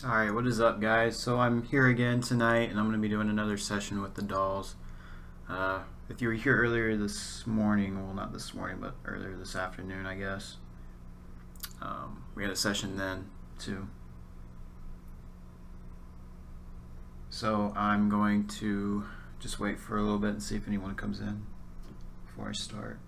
Alright, what is up guys? So I'm here again tonight and I'm going to be doing another session with the dolls. If you were here earlier this morning, well not this morning but earlier this afternoon I guess, we had a session then too. So I'm going to just wait for a little bit and see if anyone comes in before I start.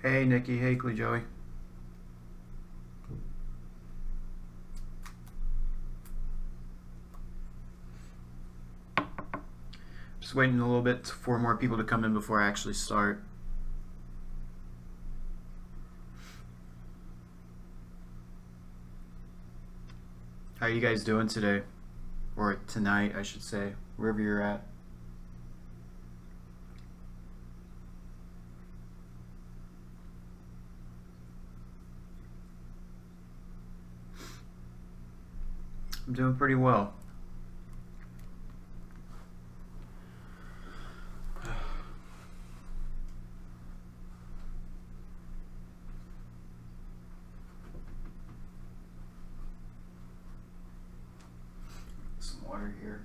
Hey Nikki, hey Joey. Just waiting a little bit for more people to come in before I actually start. How are you guys doing today? Or tonight, I should say, wherever you're at. I'm doing pretty well. Some water here.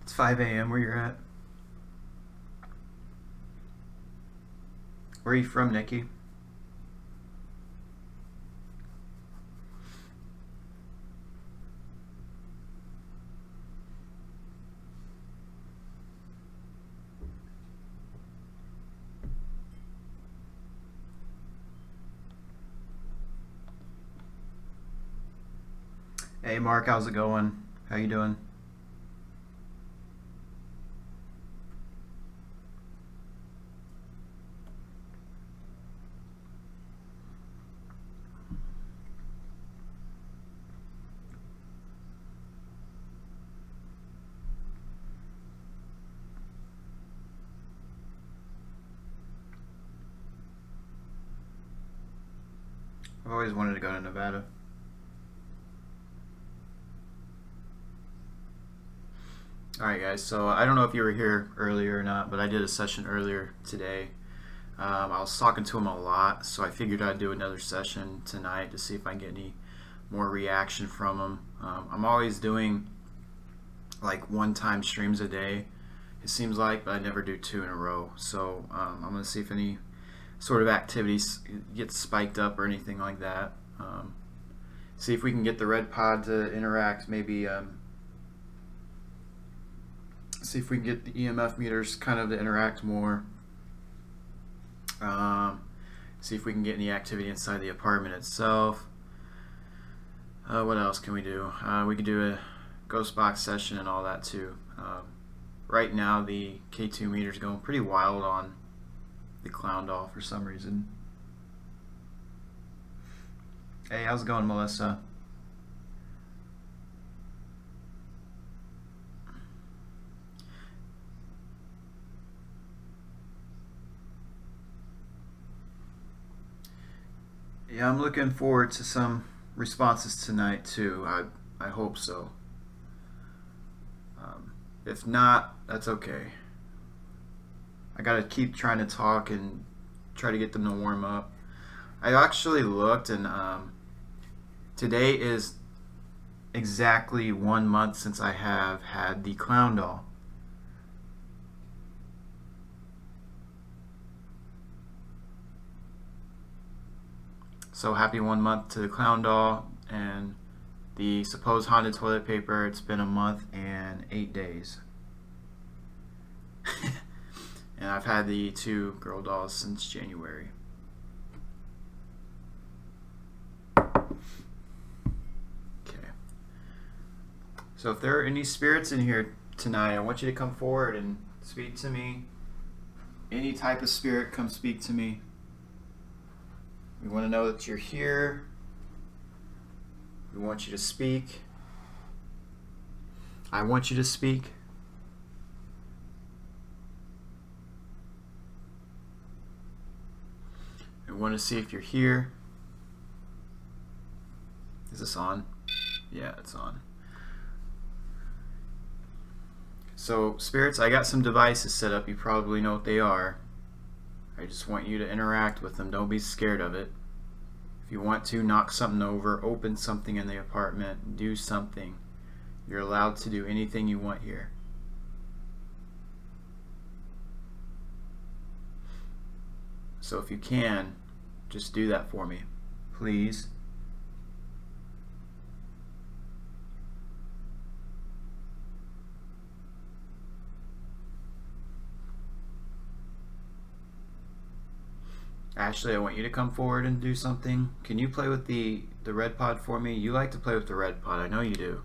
It's 5 a.m. where you're at. Where are you from, Nikki? Hey Mark, how's it going? How you doing? I've always wanted to go to Nevada. Alright guys, so I don't know if you were here earlier or not, but I did a session earlier today. I was talking to him a lot, so I figured I'd do another session tonight to see if I can get any more reaction from him. I'm always doing like one-time streams a day, it seems like, but I never do two in a row. So I'm going to see if any sort of activities get spiked up or anything like that. See if we can get the red pod to interact, maybe see if we can get the EMF meters kind of to interact more. See if we can get any activity inside the apartment itself. What else can we do? We could do a ghost box session and all that too. Right now the K2 meter's going pretty wild on the clown doll for some reason. Hey, how's it going, Melissa? Yeah, I'm looking forward to some responses tonight too. I hope so. If not, that's okay. I gotta keep trying to talk and try to get them to warm up. I actually looked, and today is exactly 1 month since I have had the clown doll. So happy 1 month to the clown doll and the supposed haunted toilet paper. It's been 1 month and 8 days. And I've had the 2 girl dolls since January. So if there are any spirits in here tonight, I want you to come forward and speak to me. Any type of spirit, come speak to me. We want to know that you're here. We want you to speak. I want you to speak. I want to see if you're here. Is this on? Yeah, it's on. So spirits, I got some devices set up. You probably know what they are. I just want you to interact with them. Don't be scared of it. If you want to, knock something over, open something in the apartment, do something. You're allowed to do anything you want here. So if you can, just do that for me, please. Ashley, I want you to come forward and do something. Can you play with the red pod for me? You like to play with the red pod. I know you do.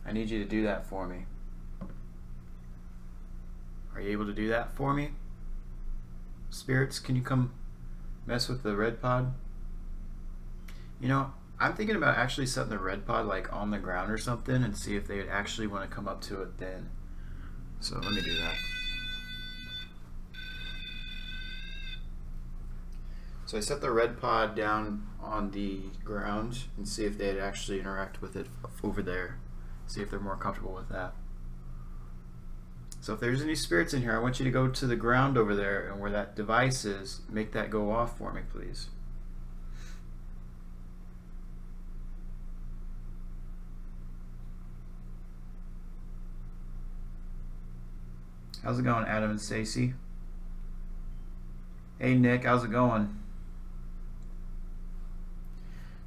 I need you to do that for me. Are you able to do that for me? Spirits, can you come mess with the red pod? You know, I'm thinking about actually setting the red pod like on the ground or something and see if they would actually want to come up to it then. So let me do that. So I set the red pod down on the ground and see if they'd actually interact with it over there. See if they're more comfortable with that. So if there's any spirits in here, I want you to go to the ground over there and where that device is, make that go off for me, please. How's it going, Adam and Stacy? Hey Nick, how's it going?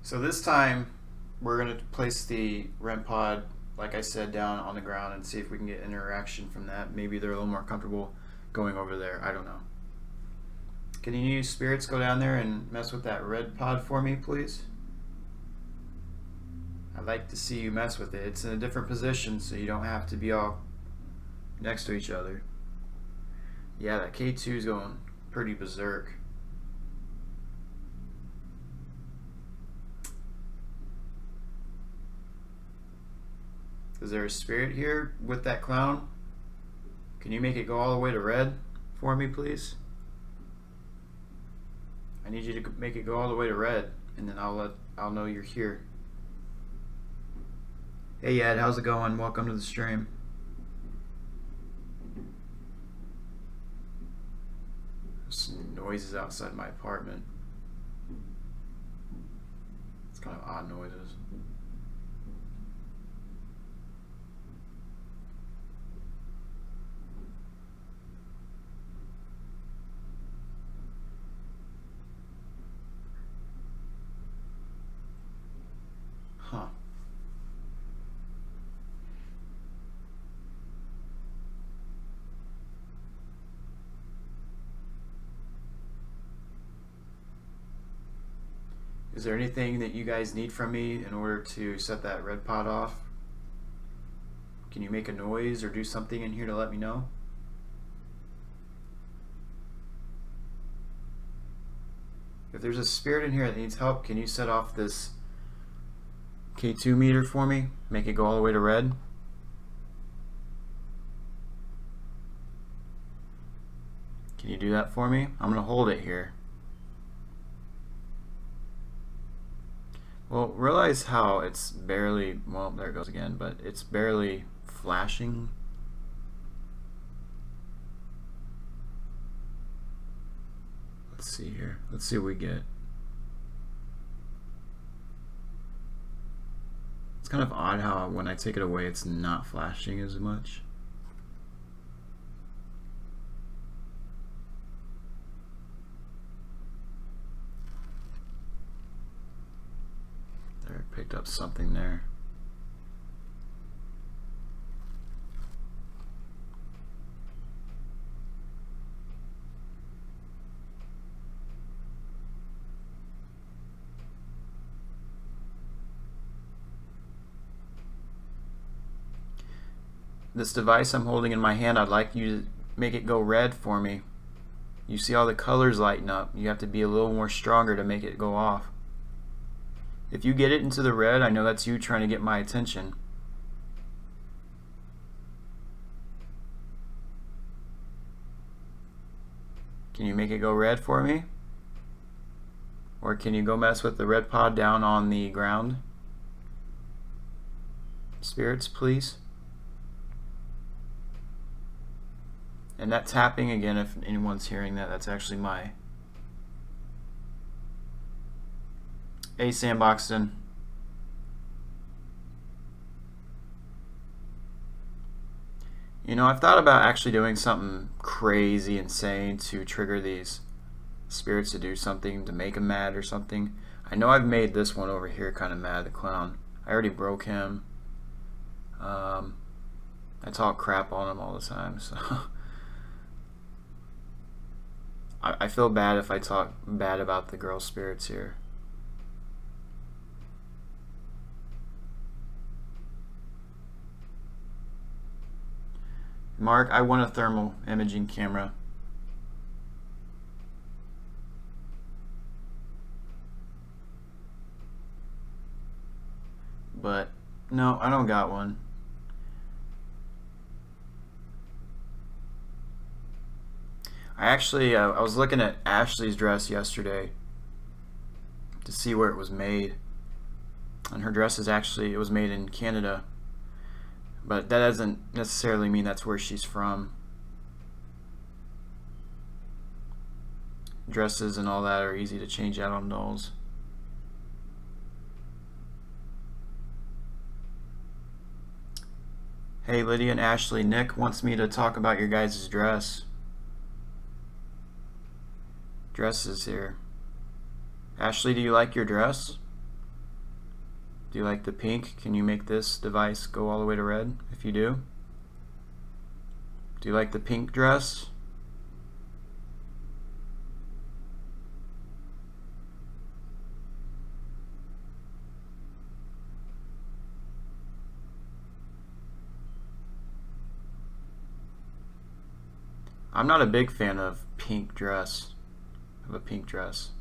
So this time we're going to place the REM pod, like I said, down on the ground and see if we can get interaction from that. Maybe they're a little more comfortable going over there. I don't know. Can you spirits go down there and mess with that red pod for me, please? I'd like to see you mess with it. It's in a different position, so you don't have to be all next to each other. Yeah, that K2 is going pretty berserk. Is there a spirit here with that clown? Can you make it go all the way to red for me, please? I need you to make it go all the way to red, and then I'll know you're here. Hey Ed, how's it going? Welcome to the stream. There's noises outside my apartment. It's kind of odd noises. Huh. Is there anything that you guys need from me in order to set that red pod off? Can you make a noise or do something in here to let me know? If there's a spirit in here that needs help, can you set off this K2 meter for me? Make it go all the way to red? Can you do that for me? I'm going to hold it here. Well, realize how it's barely, well, there it goes again, but it's barely flashing. Let's see here. Let's see what we get. It's kind of odd how when I take it away it's not flashing as much. There, picked up something there. This device I'm holding in my hand, I'd like you to make it go red for me. You see all the colors lighten up. You have to be a little more stronger to make it go off. If you get it into the red, I know that's you trying to get my attention. Can you make it go red for me? Or can you go mess with the red pod down on the ground? Spirits, please. And that tapping, again, if anyone's hearing that, that's actually my Sam Boxton. You know, I've thought about actually doing something crazy, insane to trigger these spirits to do something, to make them mad or something. I know I've made this one over here kind of mad, the clown. I already broke him. I talk crap on him all the time, so I feel bad if I talk bad about the girl spirits here. Mark, I want a thermal imaging camera. But no, I don't got one. I was looking at Ashley's dress yesterday to see where it was made, and her dress is actually, it was made in Canada, but that doesn't necessarily mean that's where she's from. Dresses and all that are easy to change out on dolls. Hey Lydia and Ashley, Nick wants me to talk about your guys' dress. Dresses here. Ashley, do you like your dress? Do you like the pink? Can you make this device go all the way to red if you do? Do you like the pink dress? I'm not a big fan of pink dress. Of a pink dress.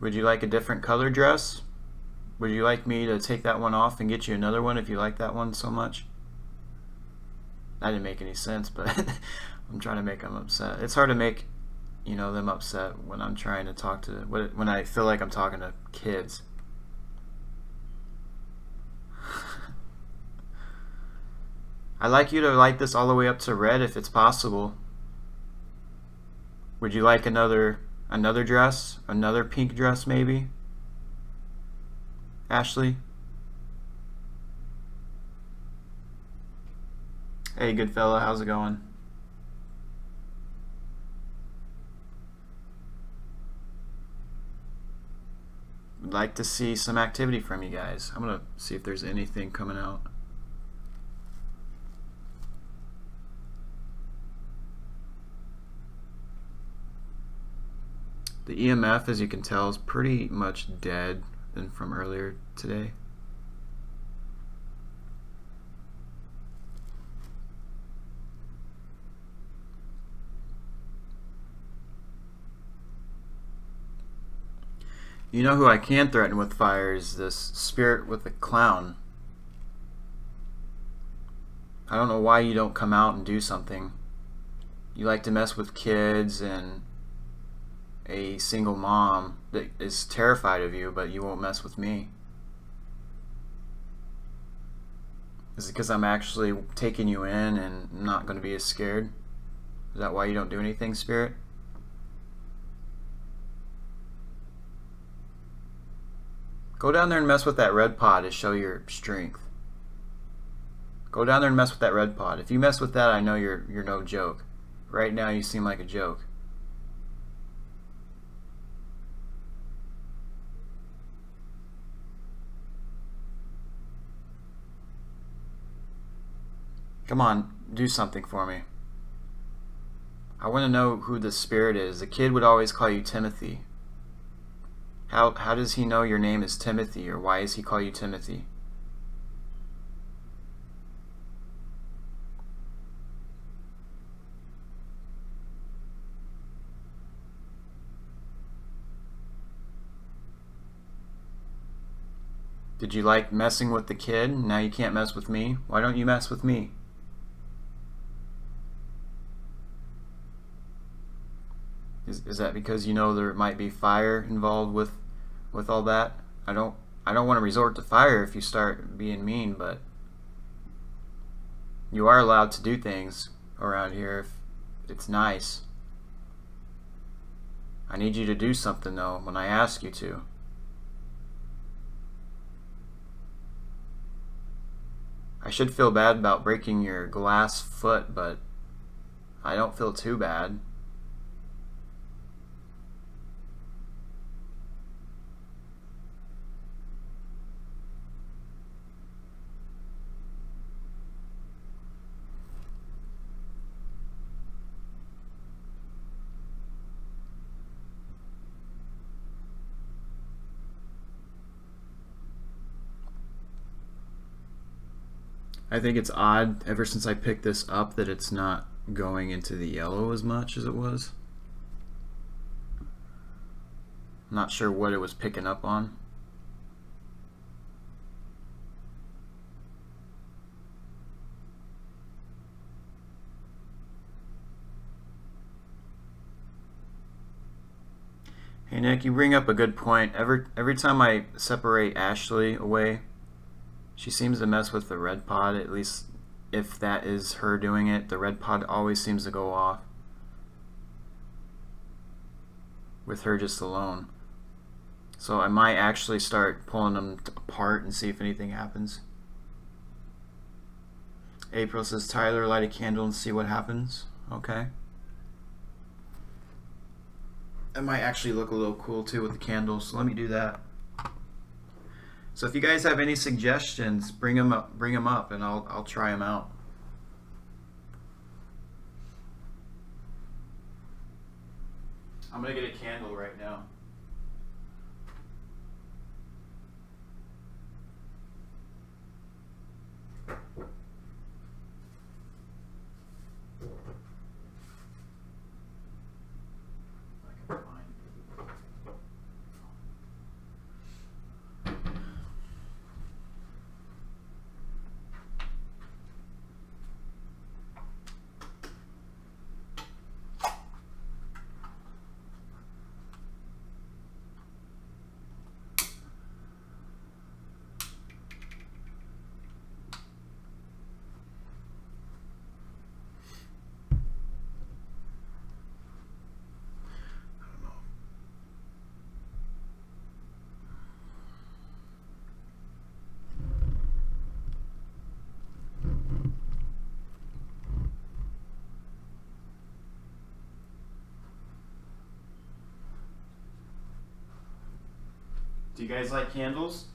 Would you like a different color dress? Would you like me to take that one off and get you another one if you like that one so much? That didn't make any sense, but I'm trying to make them upset. It's hard to make, you know, them upset when I'm trying to talk to, when I feel like I'm talking to kids. I'd like you to light this all the way up to red if it's possible. Would you like another dress? Another pink dress maybe? Ashley? Hey good fella, how's it going? Would like to see some activity from you guys. I'm gonna see if there's anything coming out. The EMF, as you can tell, is pretty much dead than from earlier today. You know who I can threaten with fire is this spirit with the clown. I don't know why you don't come out and do something. You like to mess with kids and a single mom that is terrified of you, but you won't mess with me. Is it because I'm actually taking you in and not going to be as scared? Is that why you don't do anything, Spirit? Go down there and mess with that red pod to show your strength. Go down there and mess with that red pod. If you mess with that, I know you're no joke. Right now you seem like a joke. Come on, do something for me. I want to know who the spirit is. The kid would always call you Timothy. How does he know your name is Timothy, or why does he call you Timothy? Did you like messing with the kid? Now you can't mess with me? Why don't you mess with me? Is that because you know there might be fire involved with all that? I don't want to resort to fire if you start being mean, but you are allowed to do things around here if it's nice. I need you to do something though when I ask you to. I should feel bad about breaking your glass foot, but I don't feel too bad. I think it's odd, ever since I picked this up, that it's not going into the yellow as much as it was. I'm not sure what it was picking up on. Hey Nick, you bring up a good point. Every time I separate Ashley away, she seems to mess with the red pod, at least if that is her doing it. The red pod always seems to go off with her just alone. So I might actually start pulling them apart and see if anything happens. April says, Tyler, light a candle and see what happens. Okay. That might actually look a little cool too with the candles, so let me do that. So if you guys have any suggestions, bring them up, and I'll try them out. I'm gonna get a candle right now. Do you guys like candles?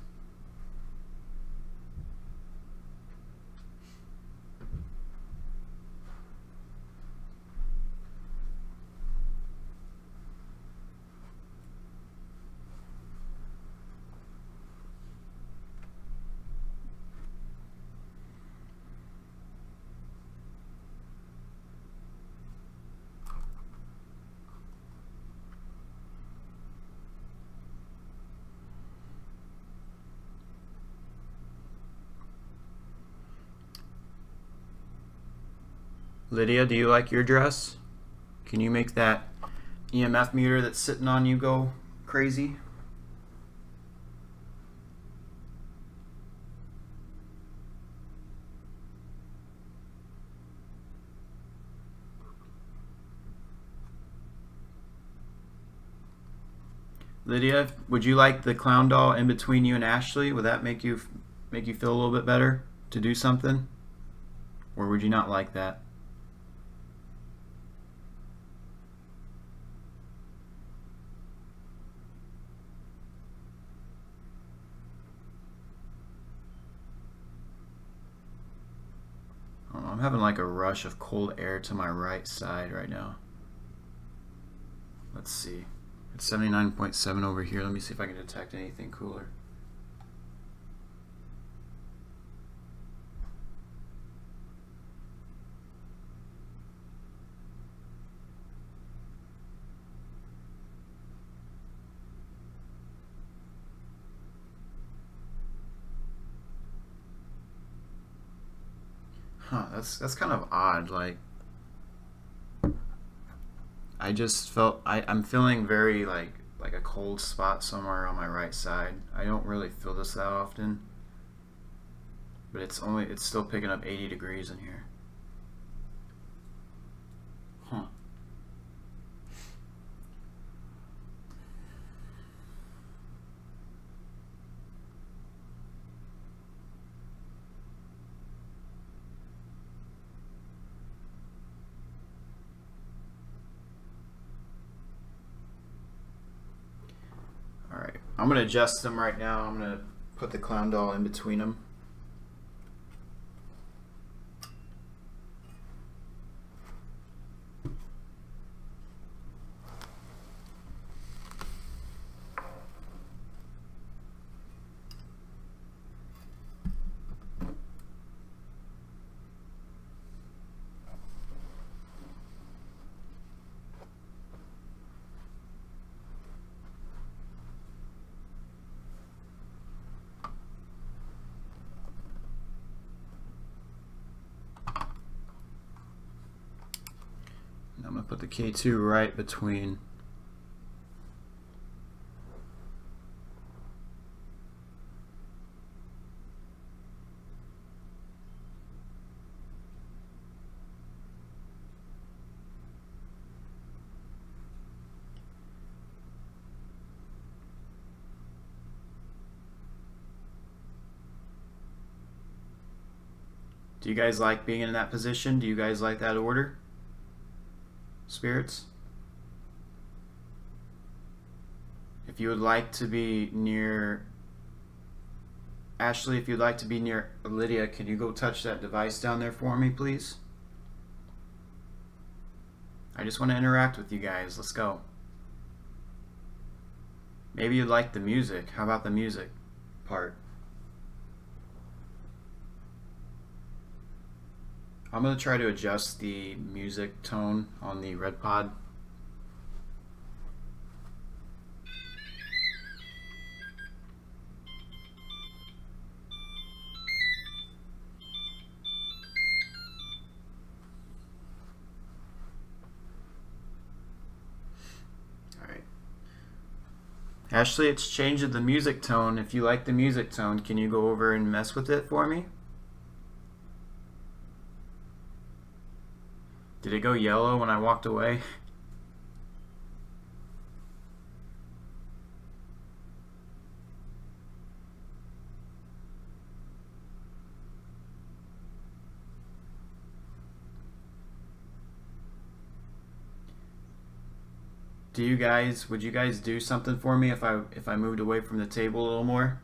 Lydia, do you like your dress? Can you make that EMF meter that's sitting on you go crazy? Lydia, would you like the clown doll in between you and Ashley? Would that make you feel a little bit better to do something? Or would you not like that? I'm having like a rush of cold air to my right side right now. Let's see. It's 79.7 over here. Let me see if I can detect anything cooler. Huh, that's kind of odd. Like, I just felt I'm feeling very like a cold spot somewhere on my right side. I don't really feel this that often, but it's still picking up 80 degrees in here. Huh. Alright, I'm going to adjust them right now. I'm going to put the clown doll in between them. I'm going to put the K2 right between. Do you guys like being in that position? Do you guys like that order? Spirits? If you would like to be near Ashley, if you'd like to be near Lydia, can you go touch that device down there for me, please? I just want to interact with you guys. Let's go. Maybe you'd like the music. How about the music part? I'm going to try to adjust the music tone on the red pod. Alright. Ashley, it's changed the music tone. If you like the music tone, can you go over and mess with it for me? Did it go yellow when I walked away? Would you guys do something for me if I moved away from the table a little more?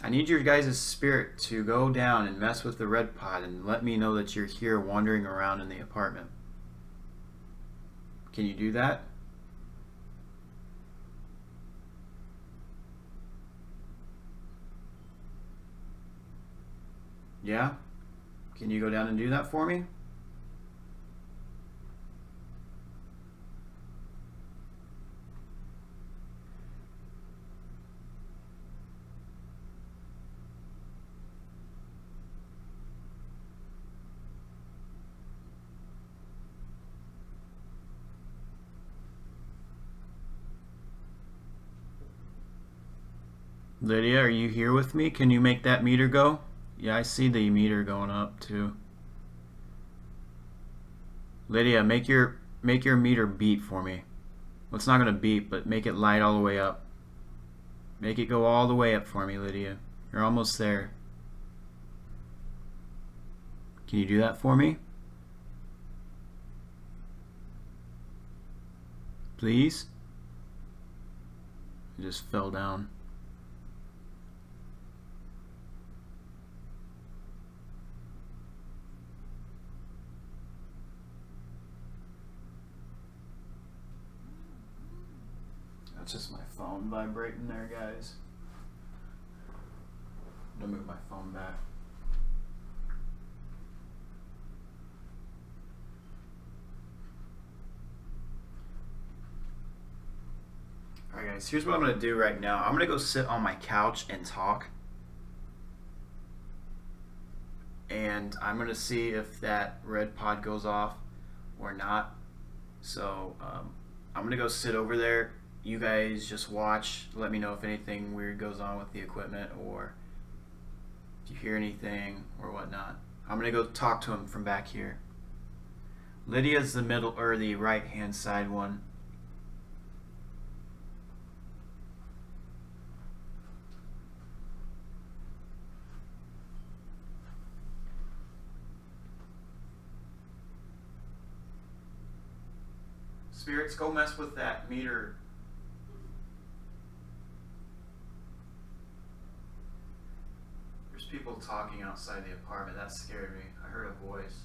I need your guys' spirit to go down and mess with the red pod and let me know that you're here wandering around in the apartment. Can you do that? Yeah? Can you go down and do that for me? Lydia, are you here with me? Can you make that meter go? Yeah, I see the meter going up too. Lydia, make your meter beep for me. Well, it's not gonna beep, but make it light all the way up. Make it go all the way up for me, Lydia. You're almost there. Can you do that for me? Please? It just fell down. That's just my phone vibrating there, guys. I'm gonna move my phone back. Alright guys, here's what I'm going to do right now. I'm going to go sit on my couch and talk. And I'm going to see if that red pod goes off or not. So I'm going to go sit over there. You guys just watch. Let me know if anything weird goes on with the equipment or if you hear anything or whatnot. I'm going to go talk to him from back here. Lydia's the middle or the right hand side one. Spirits, go mess with that meter. There's people talking outside the apartment. That scared me. I heard a voice.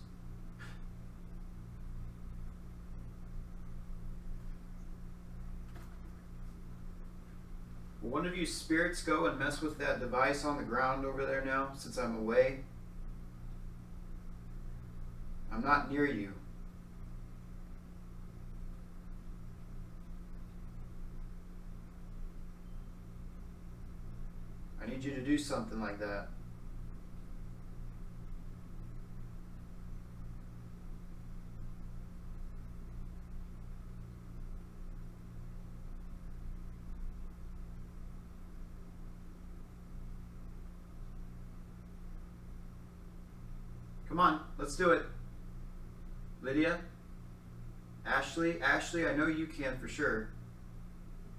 Will one of you spirits go and mess with that device on the ground over there now, since I'm away? I'm not near you. I need you to do something like that. Come on, let's do it. Lydia? Ashley, I know you can for sure.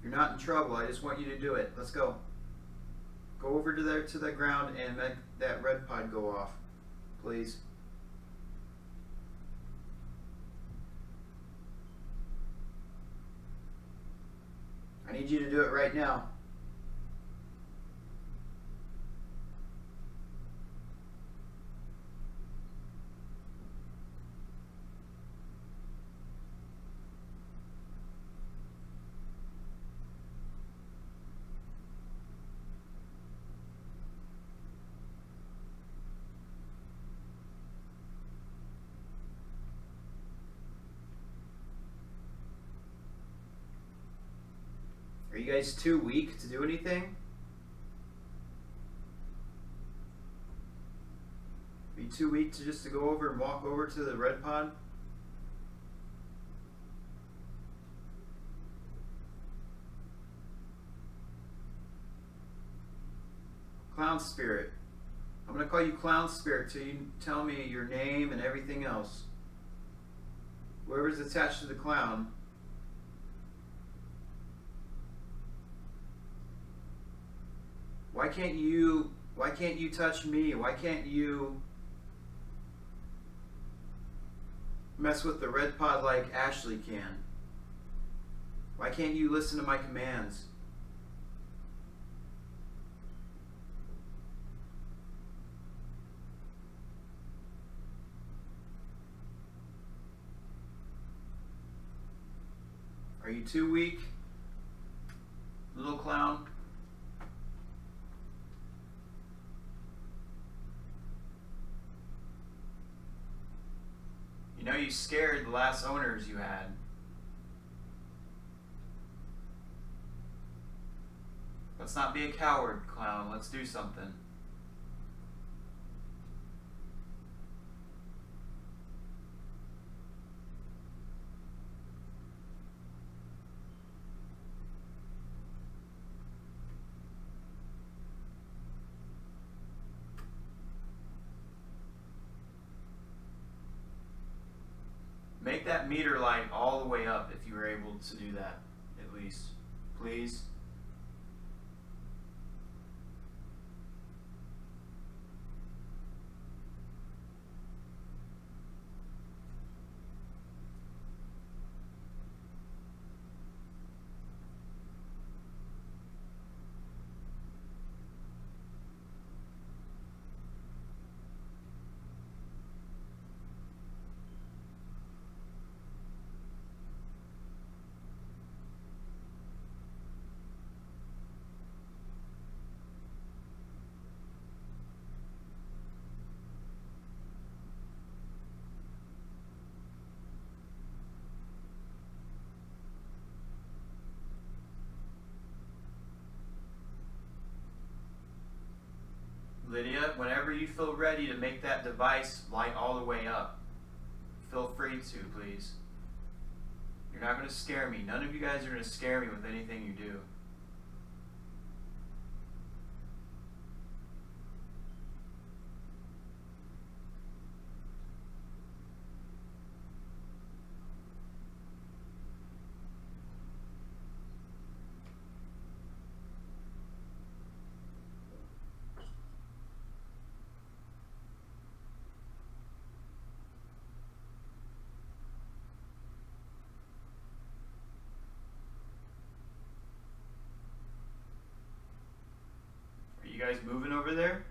You're not in trouble. I just want you to do it. Let's go. Go over to there to the ground and make that red pod go off, please. I need you to do it right now. Are you guys too weak to do anything? Are you too weak to just to go over and walk over to the red pod? Clown Spirit. I'm going to call you Clown Spirit till you tell me your name and everything else. Whoever's attached to the clown. Why can't you touch me? Why can't you mess with the red pod like Ashley can? Why can't you listen to my commands? Are you too weak, little clown? You know you scared the last owners you had. Let's not be a coward, clown. Let's do something. Make that meter light all the way up if you were able to do that, at least. Please. Lydia, whenever you feel ready to make that device light all the way up, feel free to, please. You're not going to scare me. None of you guys are going to scare me with anything you do. You guys moving over there?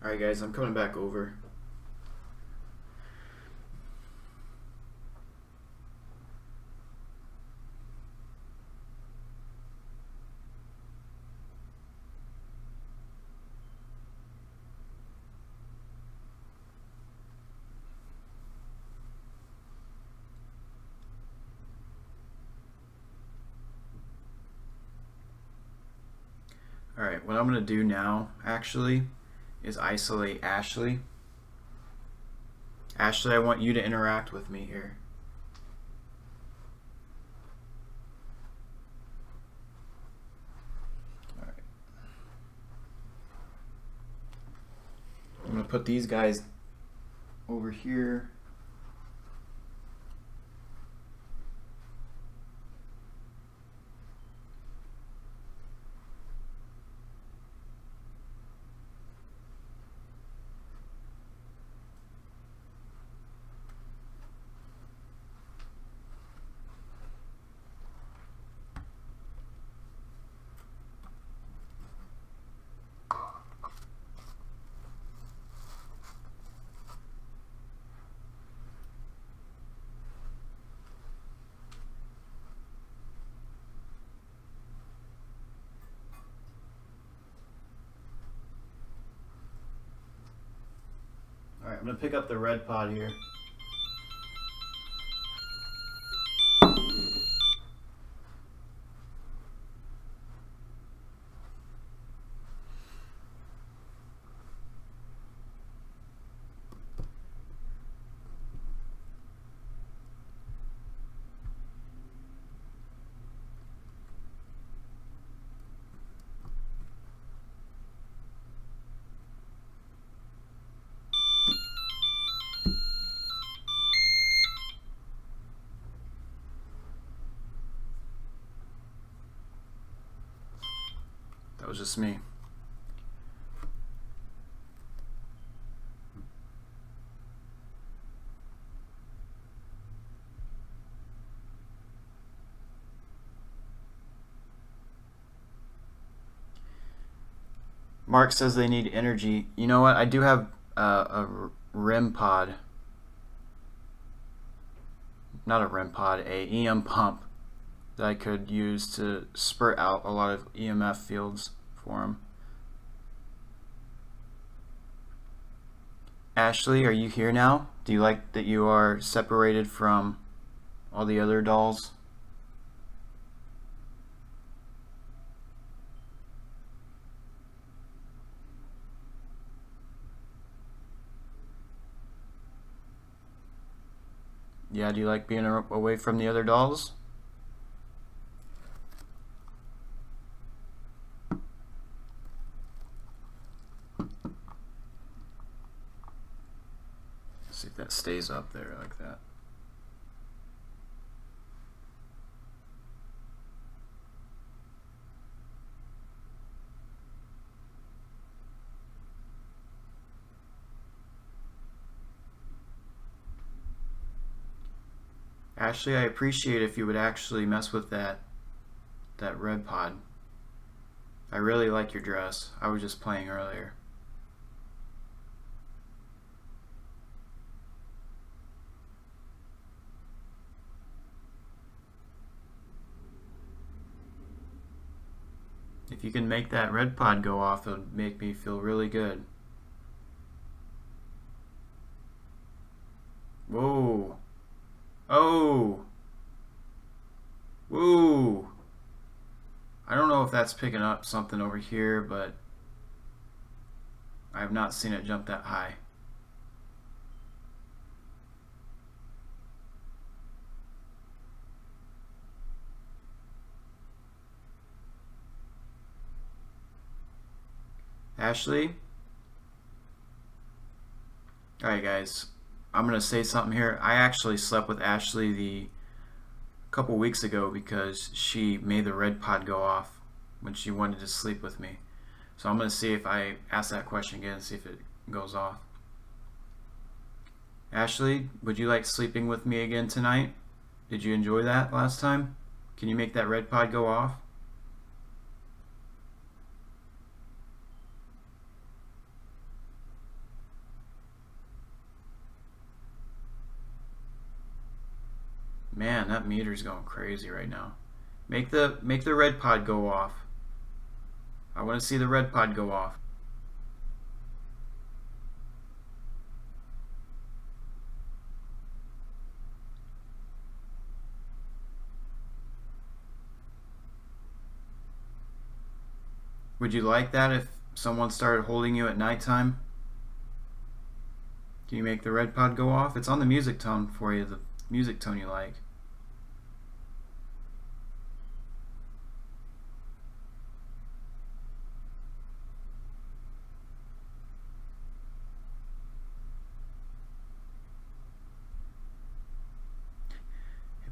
Alright guys, I'm coming back over. Alright, what I'm going to do now, actually, is isolate Ashley. Ashley, I want you to interact with me here. Alright. I'm going to put these guys over here. Alright, I'm going to pick up the red pod here. That was just me. Mark says they need energy. You know what? I do have a REM pod. Not a REM pod, a EM pump that I could use to spurt out a lot of EMF fields for him. Ashley, are you here now? Do you like that you are separated from all the other dolls? Yeah, do you like being away from the other dolls? Let's see if that stays up there like that. Ashley, I appreciate if you would actually mess with that red pod. I really like your dress. I was just playing earlier. If you can make that red pod go off, it would make me feel really good. Whoa. Oh. Whoa. I don't know if that's picking up something over here, but I have not seen it jump that high. Ashley? Alright guys, I'm going to say something here. I actually slept with Ashley a couple weeks ago because she made the red pod go off when she wanted to sleep with me. So I'm going to see if I ask that question again and see if it goes off. Ashley, would you like sleeping with me again tonight? Did you enjoy that last time? Can you make that red pod go off? Man, that meter's going crazy right now. Make the red pod go off. I want to see the red pod go off. Would you like that if someone started holding you at nighttime? Can you make the red pod go off? It's on the music tone for you, the music tone you like.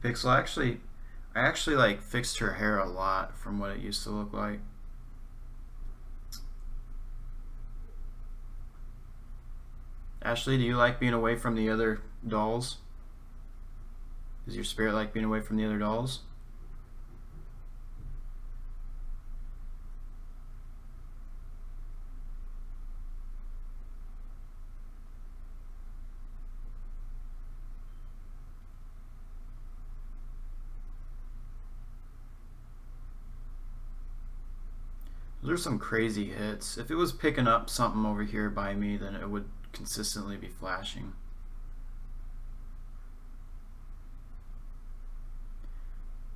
Hey Pixel, I actually like fixed her hair a lot from what it used to look like. Ashley, do you like being away from the other dolls? Does your spirit like being away from the other dolls? Those are some crazy hits. If it was picking up something over here by me, then it would consistently be flashing.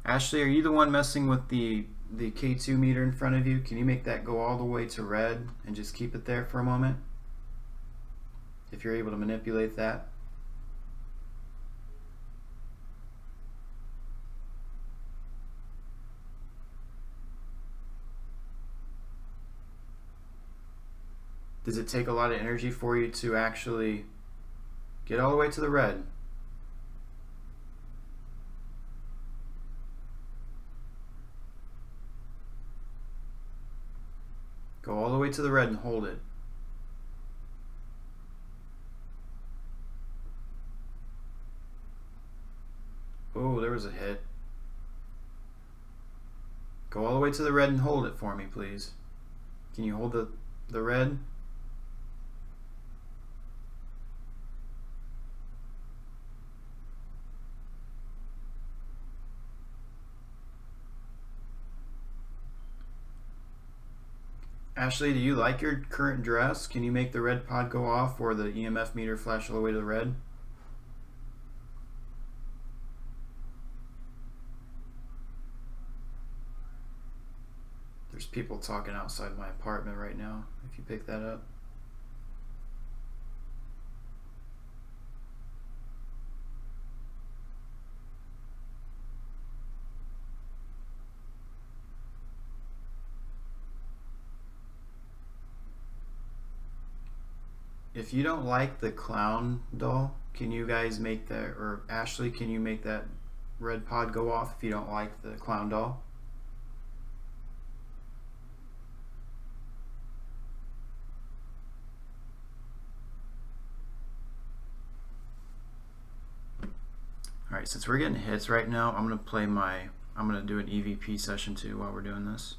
Ashley, are you the one messing with the K2 meter in front of you? Can you make that go all the way to red and just keep it there for a moment? If you're able to manipulate that. Does it take a lot of energy for you to actually get all the way to the red? Go all the way to the red and hold it. Oh, there was a hit. Go all the way to the red and hold it for me, please. Can you hold the red? Ashley, do you like your current dress? Can you make the red pod go off or the EMF meter flash all the way to the red? There's people talking outside my apartment right now, if you pick that up. If you don't like the clown doll, can you guys make that, or Ashley, can you make that red pod go off if you don't like the clown doll? Alright, since we're getting hits right now, I'm going to do an EVP session too while we're doing this.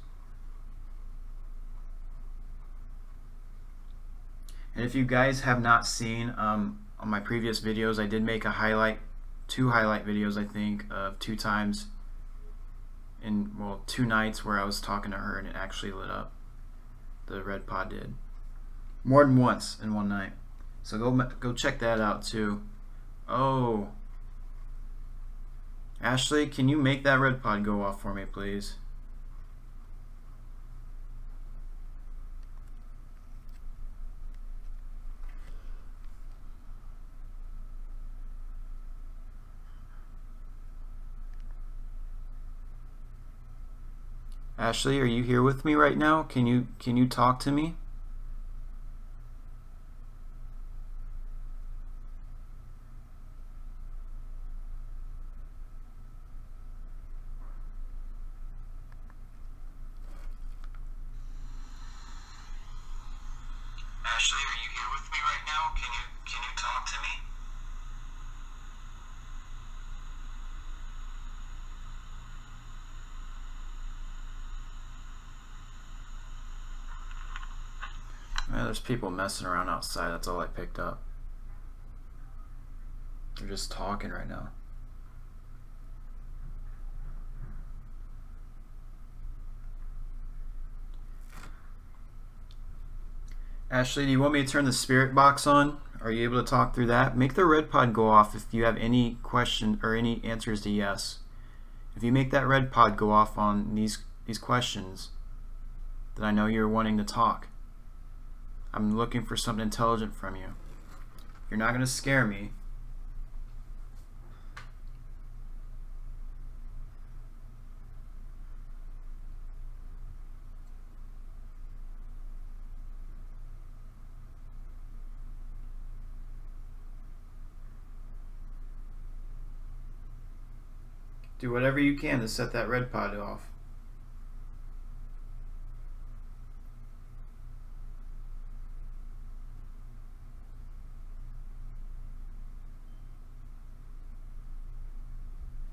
And if you guys have not seen on my previous videos, I did make a two highlight videos, I think, of 2 times in, well, 2 nights where I was talking to her and it actually lit up. The red pod did. More than once in one night. So go check that out too. Oh. Ashley, can you make that red pod go off for me, please? Ashley, are you here with me right now? Can you talk to me? Ashley, are you here with me right now? Can you talk to me? There's people messing around outside. That's all I picked up. They're just talking right now. Ashley, do you want me to turn the spirit box on? Are you able to talk through that? Make the red pod go off if you have any question or any answers to yes. If you make that red pod go off on these questions, then I know you're wanting to talk. I'm looking for something intelligent from you. You're not going to scare me. Do whatever you can to set that red pod off.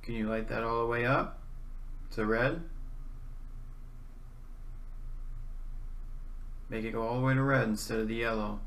Can you light that all the way up to red? Make it go all the way to red instead of the yellow.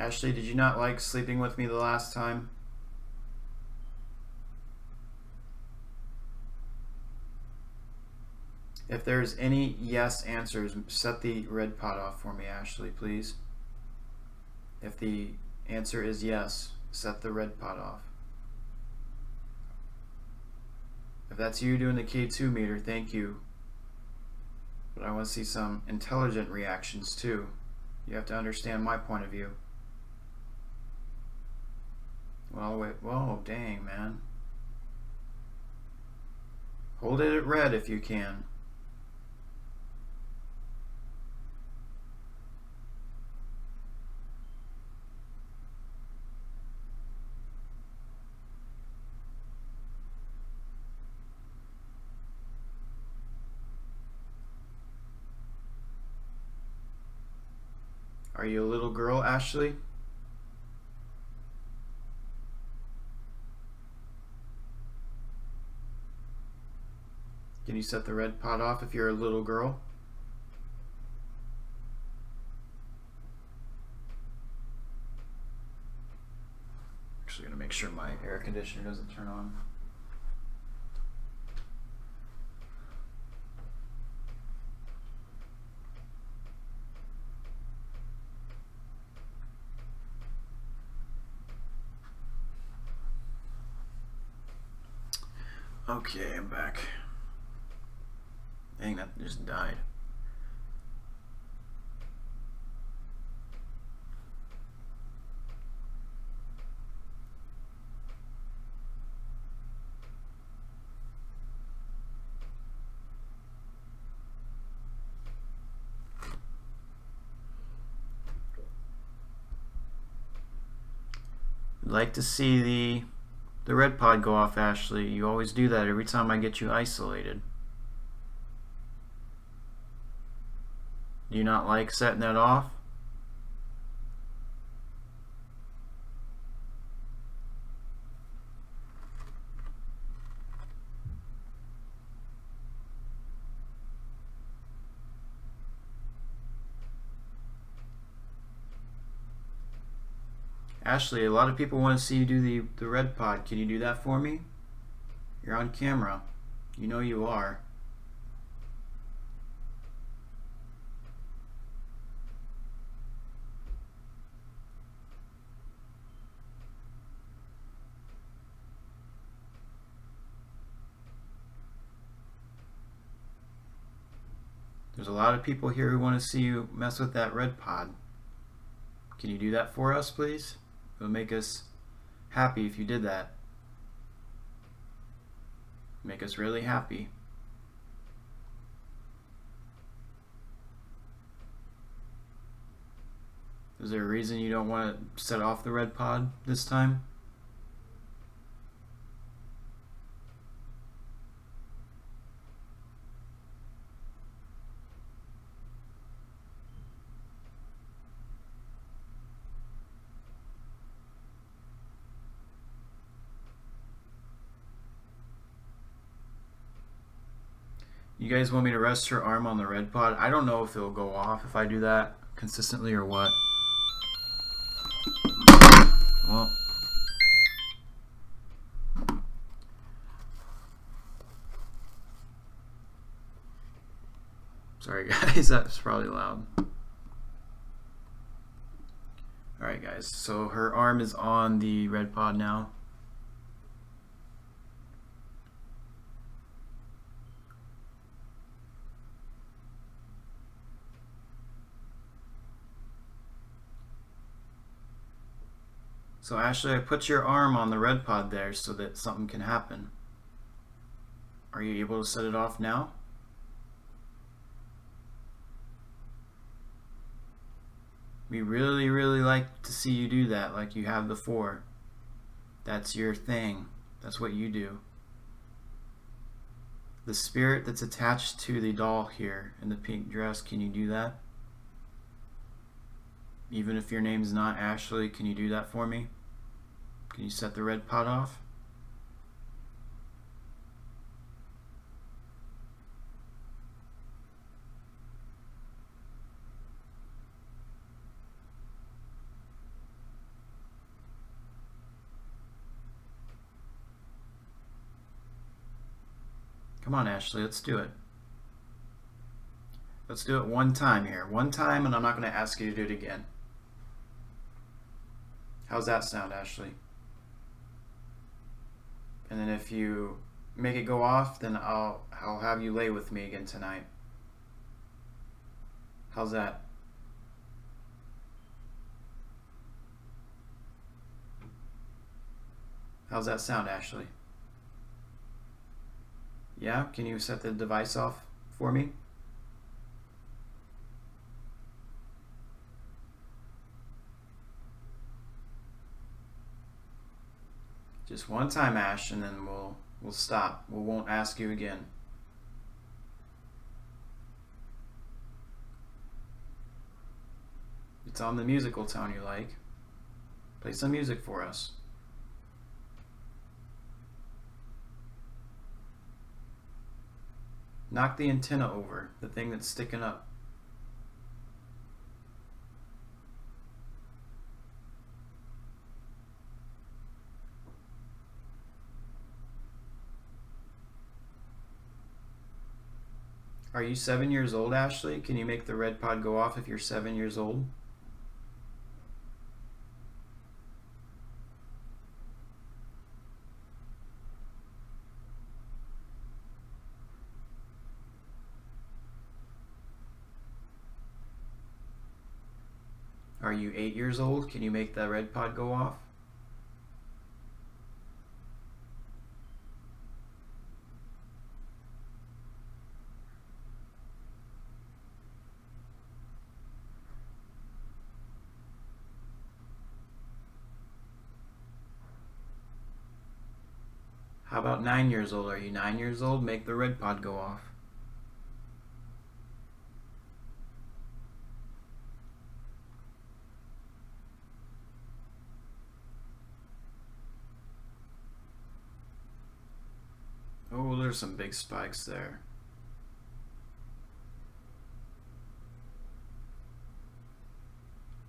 Ashley, did you not like sleeping with me the last time? If there's any yes answers, set the red pod off for me, Ashley, please. If the answer is yes, set the red pod off. If that's you doing the K2 meter, thank you. But I want to see some intelligent reactions too. You have to understand my point of view. Well, wait, whoa, dang, man. Hold it at red if you can. Are you a little girl, Ashley? Can you set the red pod off if you're a little girl? Actually gonna make sure my air conditioner doesn't turn on. Okay, I'm back. Dang, that just died. I'd like to see the red pod go off, Ashley. You always do that every time I get you isolated. Do you not like setting that off? Ashley, a lot of people want to see you do the red pod. Can you do that for me? You're on camera. You know you are. There's a lot of people here who want to see you mess with that red pod. Can you do that for us, please? It would make us happy if you did that. Make us really happy. Is there a reason you don't want to set off the red pod this time? You guys want me to rest her arm on the red pod? I don't know if it'll go off if I do that consistently or what. Well, sorry guys, that's probably loud. Alright guys, so her arm is on the red pod now. So Ashley, I put your arm on the red pod there so that something can happen. Are you able to set it off now? We really, really like to see you do that like you have before. That's your thing. That's what you do. The spirit that's attached to the doll here in the pink dress, can you do that? Even if your name's not Ashley, can you do that for me? Can you set the red pod off? Come on, Ashley, let's do it. Let's do it one time here. One time, and I'm not going to ask you to do it again. How's that sound, Ashley? And then if you make it go off, then I'll have you lay with me again tonight. How's that? How's that sound, Ashley? Yeah? Can you set the device off for me? Just one time, Ash, and then we'll stop. We won't ask you again. It's on the musical tone you like. Play some music for us. Knock the antenna over, the thing that's sticking up. Are you 7 years old, Ashley? Can you make the red pod go off if you're 7 years old? Are you 8 years old? Can you make the red pod go off? How about 9 years old? Are you 9 years old? Make the red pod go off. Oh, there's some big spikes there.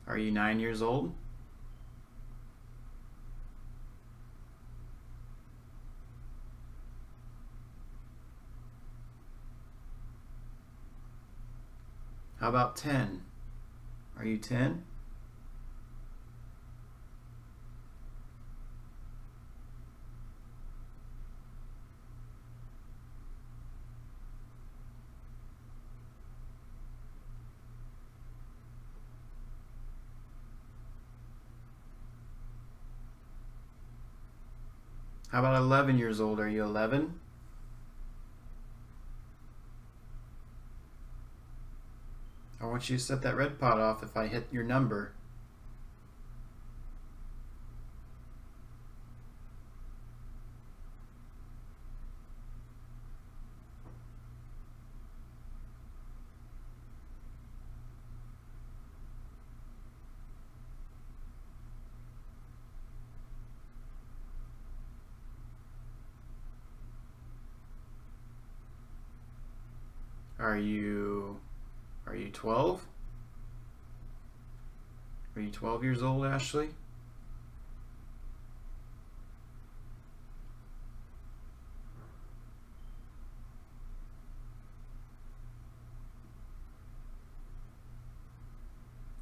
Are you 9 years old? How about 10? Are you 10? How about 11 years old? Are you 11? I want you to set that red pot off if I hit your number. Are you 12? Are you 12 years old, Ashley?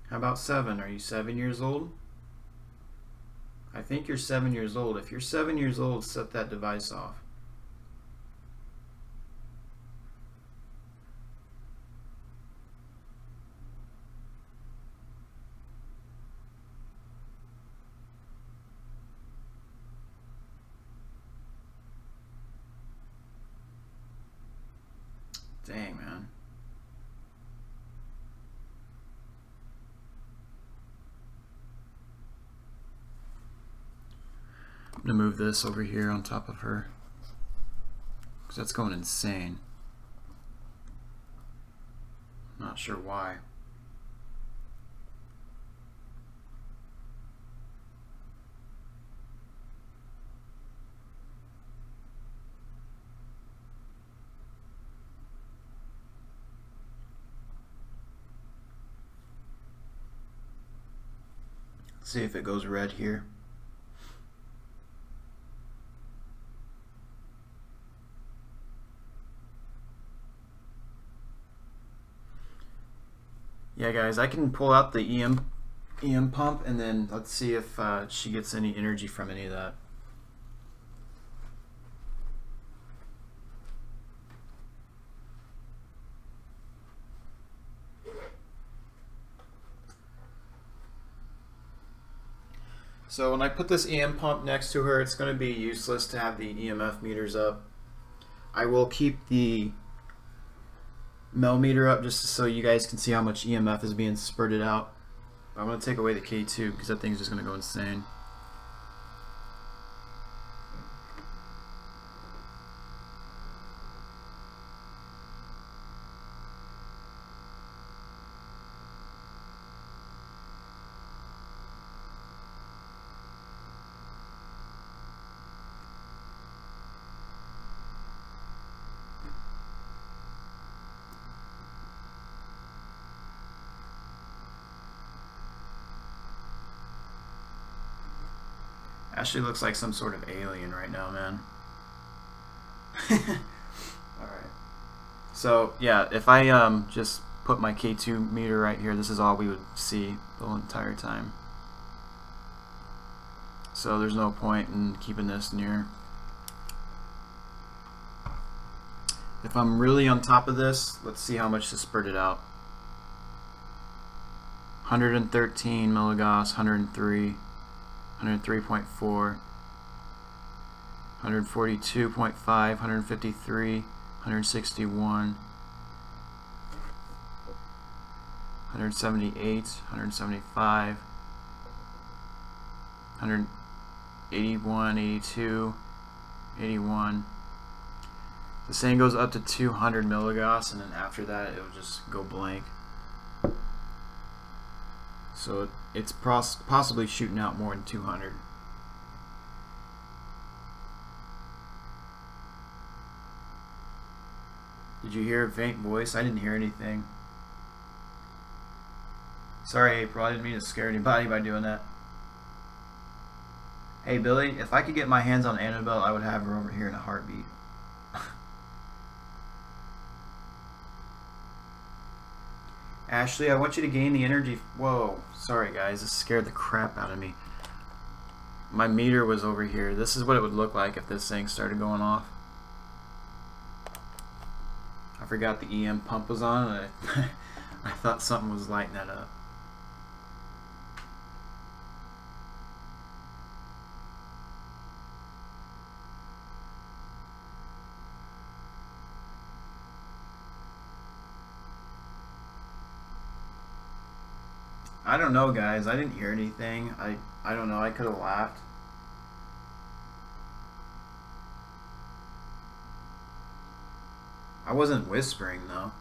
How about 7? Are you 7 years old? I think you're 7 years old. If you're 7 years old, set that device off. Dang, man. I'm gonna move this over here on top of her, because that's going insane. Not sure why. See if it goes red here. Yeah, guys, I can pull out the EM pump, and then let's see if she gets any energy from any of that. So when I put this EM pump next to her, it's going to be useless to have the EMF meters up. I will keep the mel meter up just so you guys can see how much EMF is being spurted out. I'm going to take away the K2 because that thing's just going to go insane. Ashley looks like some sort of alien right now, man. Alright. So, yeah, if I just put my K2 meter right here, this is all we would see the whole entire time. So there's no point in keeping this near. If I'm really on top of this, let's see how much this spurted out. 113 milligauss, 103, 103.4, 142.5, 153, 161, 178, 175, 181, 82, 81. This thing goes up to 200 milligauss, and then after that it'll just go blank. So it's possibly shooting out more than 200. Did you hear a faint voice? I didn't hear anything. Sorry, April, I didn't mean to scare anybody by doing that. Hey, Billy, if I could get my hands on Annabelle, I would have her over here in a heartbeat. Ashley, I want you to gain the energy. Whoa, sorry guys, this scared the crap out of me. My meter was over here. This is what it would look like if this thing started going off. I forgot the EM pump was on, and I thought something was lighting that up. I don't know, guys. I didn't hear anything. I don't know. I could have laughed. I wasn't whispering, though.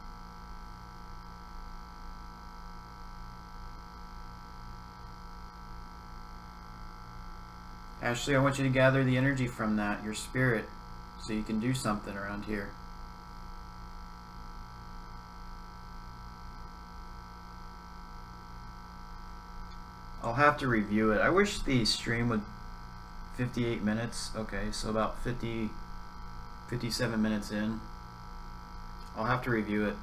Ashley, I want you to gather the energy from that, your spirit, so you can do something around here. I'll have to review it. I wish the stream would 58 minutes. Okay, so about 57 minutes in. I'll have to review it.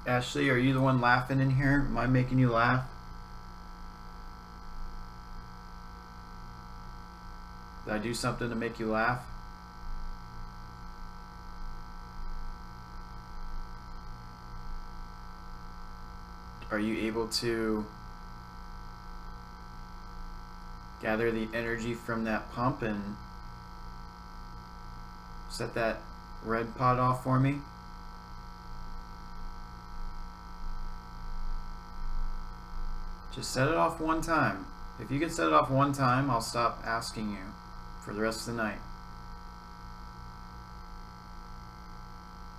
Ashley, are you the one laughing in here? Am I making you laugh? Did I do something to make you laugh? Are you able to gather the energy from that pump and set that red pod off for me? Just set it off one time. If you can set it off one time, I'll stop asking you for the rest of the night.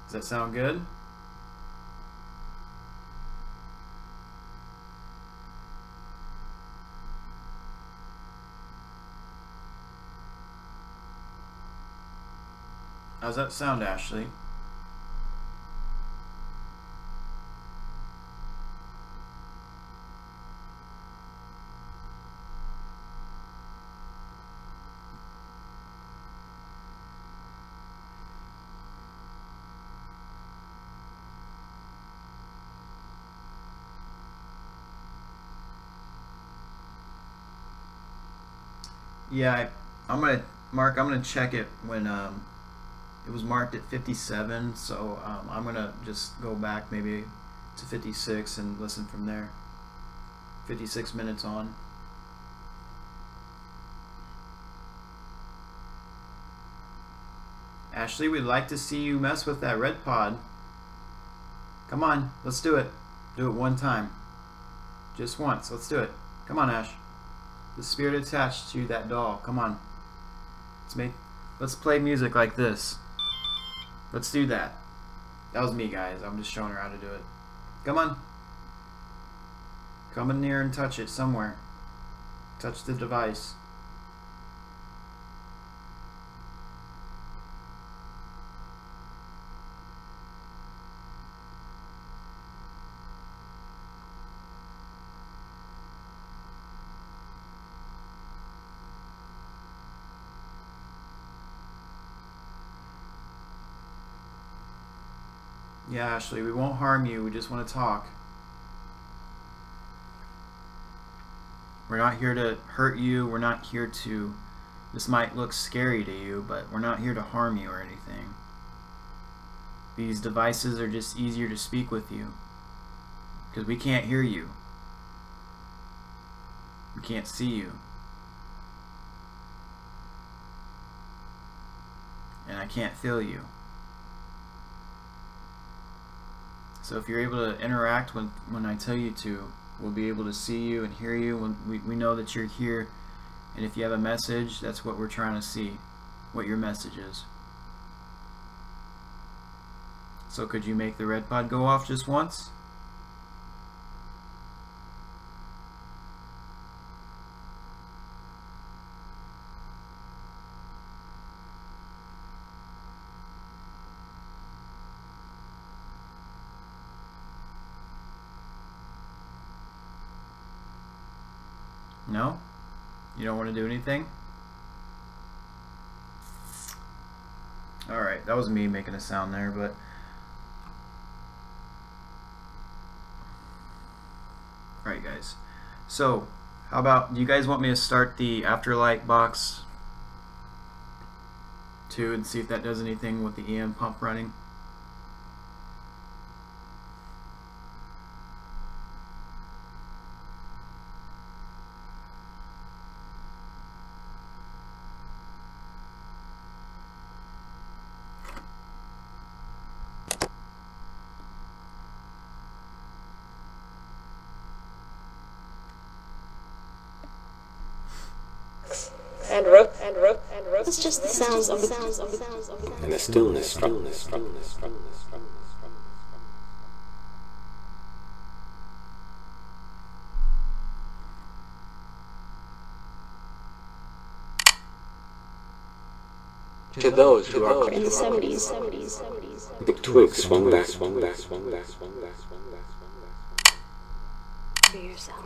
Does that sound good? How's that sound, Ashley? Yeah, I'm gonna check it when it was marked at 57, so I'm gonna just go back maybe to 56 and listen from there. 56 minutes on. Ashley, we'd like to see you mess with that red pod. Come on, let's do it. Do it one time. Just once. Let's do it. Come on, Ash. The spirit attached to that doll. Come on. Let's play music like this. Let's do that. That was me, guys. I'm just showing her how to do it. Come on. Come in near and touch it somewhere. Touch the device. Yeah, Ashley, we won't harm you. We just want to talk. We're not here to hurt you. We're not here to... This might look scary to you, but we're not here to harm you or anything. These devices are just easier to speak with you. Because we can't hear you. We can't see you. And I can't feel you. So if you're able to interact when I tell you to, we'll be able to see you and hear you. When we know that you're here. And if you have a message, that's what we're trying to see. What your message is. So could you make the red pod go off just once? No? You don't want to do anything? Alright, that was me making a sound there, but... Alright guys, so how about, do you guys want me to start the afterlight box too and see if that does anything with the EM pump running? It's just the sounds of the and the stillness. To those who are in the 70s, the twigs swung back. Be yourself.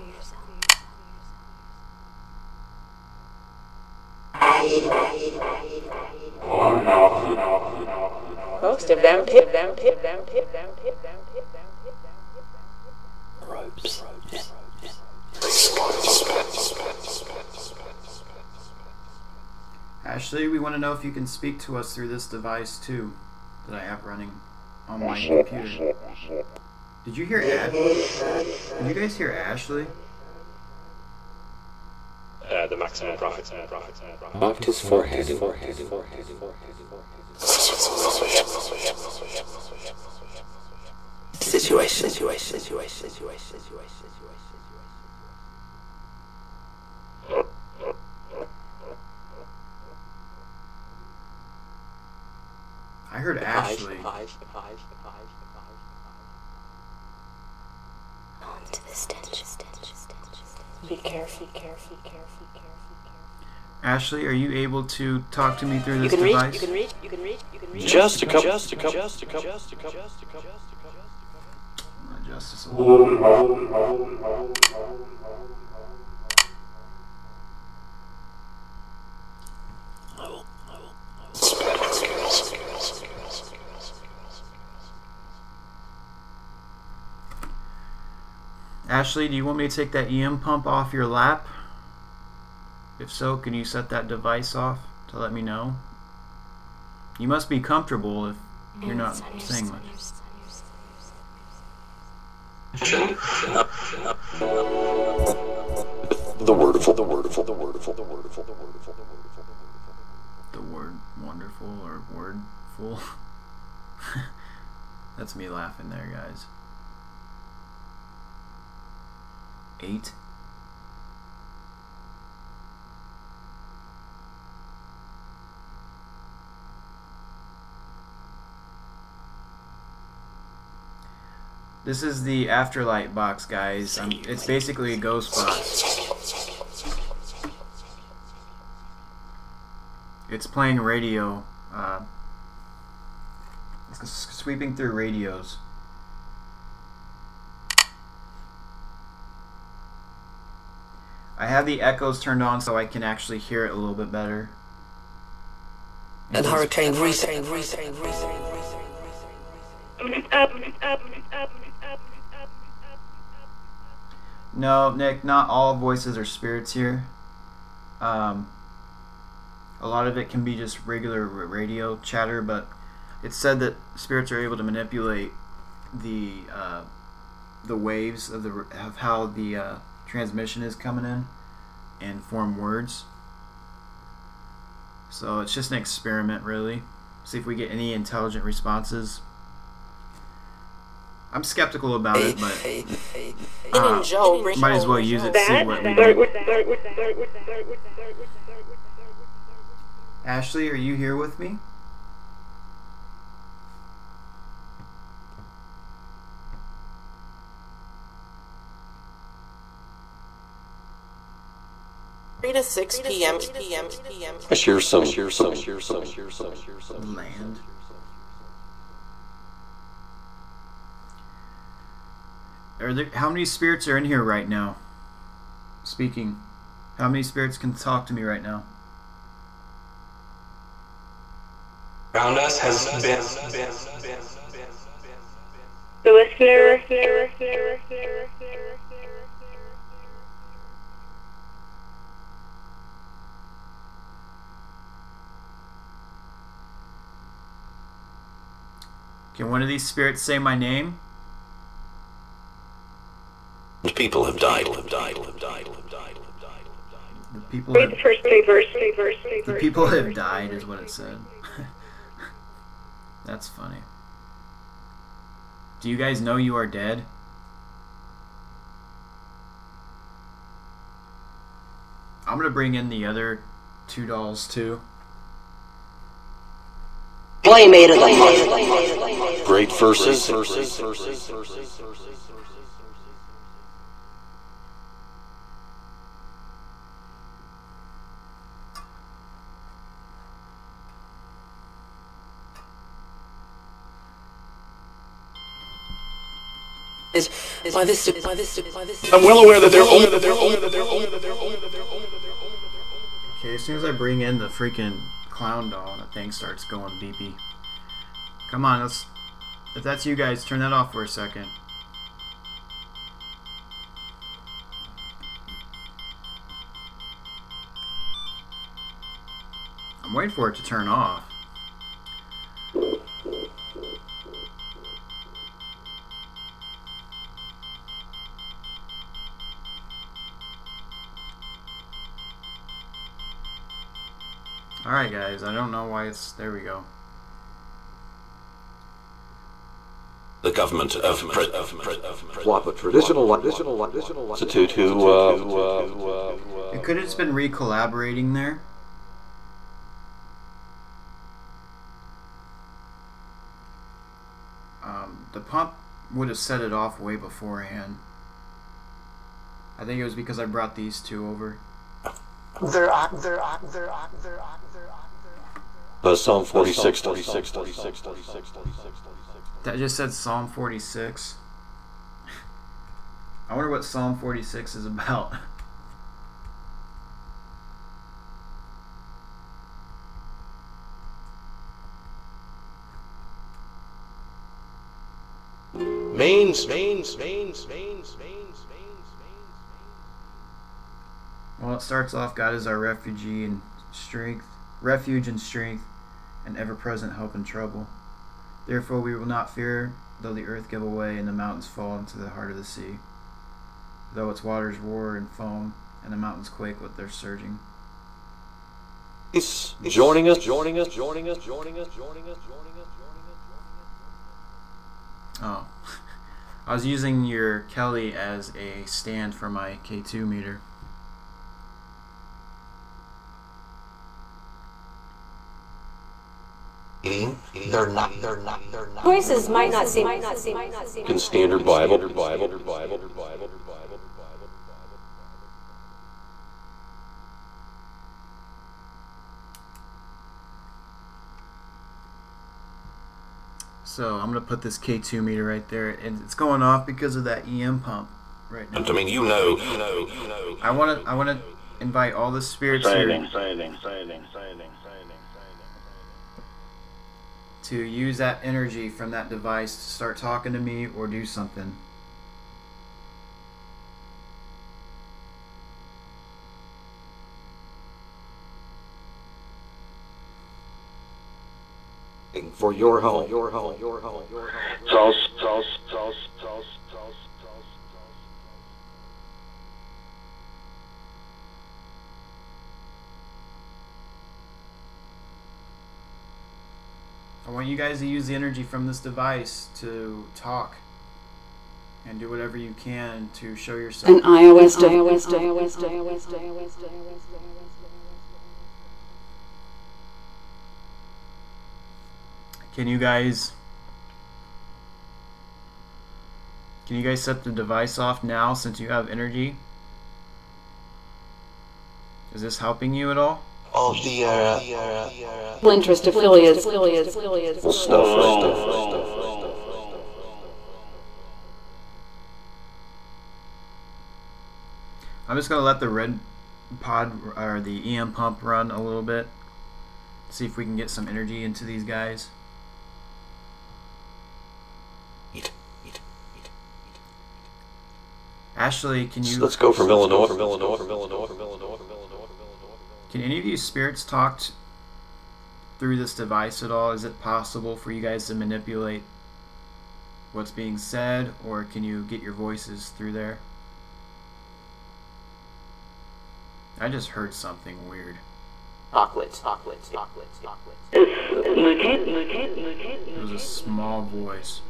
Most of them ropes. Ashley, we want to know if you can speak to us through this device too that I have running on my computer. Did you hear Did you guys hear Ashley? The maximum profits. Mopped his forehead. Situation. I heard Ashley. On to the stench. Be careful. Ashley, are you able to talk to me through this device? You can reach. Just a couple. Adjust this a little. Ashley, do you want me to take that EM pump off your lap? If so, can you set that device off to let me know? You must be comfortable if you're not saying much. The word wonderful or wordful? That's me laughing there, guys. 8. This is the Afterlight box, guys. It's basically a ghost box. It's playing radio. It's sweeping through radios. I have the echoes turned on so I can actually hear it a little bit better. And Hurricane Reset. No, Nick, not all voices are spirits here. A lot of it can be just regular radio chatter, but it's said that spirits are able to manipulate the waves of how the transmission is coming in and form words. So it's just an experiment, really. See if we get any intelligent responses. I'm skeptical about it, but might as well use it to see what we do. Ashley, are you here with me? To 6 p.m. I share some. Land. How many spirits are in here right now? Speaking. How many spirits can talk to me right now? Around us has been the listener. Can one of these spirits say my name? People have died. The people have, the people have died is what it said. That's funny. Do you guys know you are dead? I'm gonna bring in the other 2 dolls too. Playmate of the month. Great verses. I'm well aware that they're only Okay, as soon as I bring in the freaking clown doll, that thing starts going beepy. Come on, let's. If that's you guys, turn that off for a second. I'm waiting for it to turn off. Alright guys, I don't know why it's... There we go. The government of Swap a traditional Substitute who, It could have just been re-collaborating there. The pump would have set it off way beforehand. I think it was because I brought these two over. Psalm 46. That just said Psalm 46. I wonder what Psalm 46 is about. Well, it starts off, God is our refuge and strength, and ever-present help in trouble. Therefore we will not fear, though the earth give away and the mountains fall into the heart of the sea, though its waters roar and foam, and the mountains quake with their surging. He's joining us. Oh. I was using your Kelly as a stand for my K2 meter. They're not. Voices might not seem. In Standard Bible. So I'm gonna put this K2 meter right there, and it's going off because of that EM pump right now. I mean, you know. I wanna invite all the spirits here to use that energy from that device to start talking to me or do something. For your home. I want you guys to use the energy from this device to talk and do whatever you can to show yourself. An iOS Can you guys set the device off now since you have energy? Is this helping you at all? All the interest affiliates. I'm just gonna let the red pod or the EM pump run a little bit. See if we can get some energy into these guys. Ashley, can you? Let's go from Illinois. Can any of you spirits talk through this device at all? Is it possible for you guys to manipulate what's being said, or can you get your voices through there? I just heard something weird. Chocolate. It was a small voice.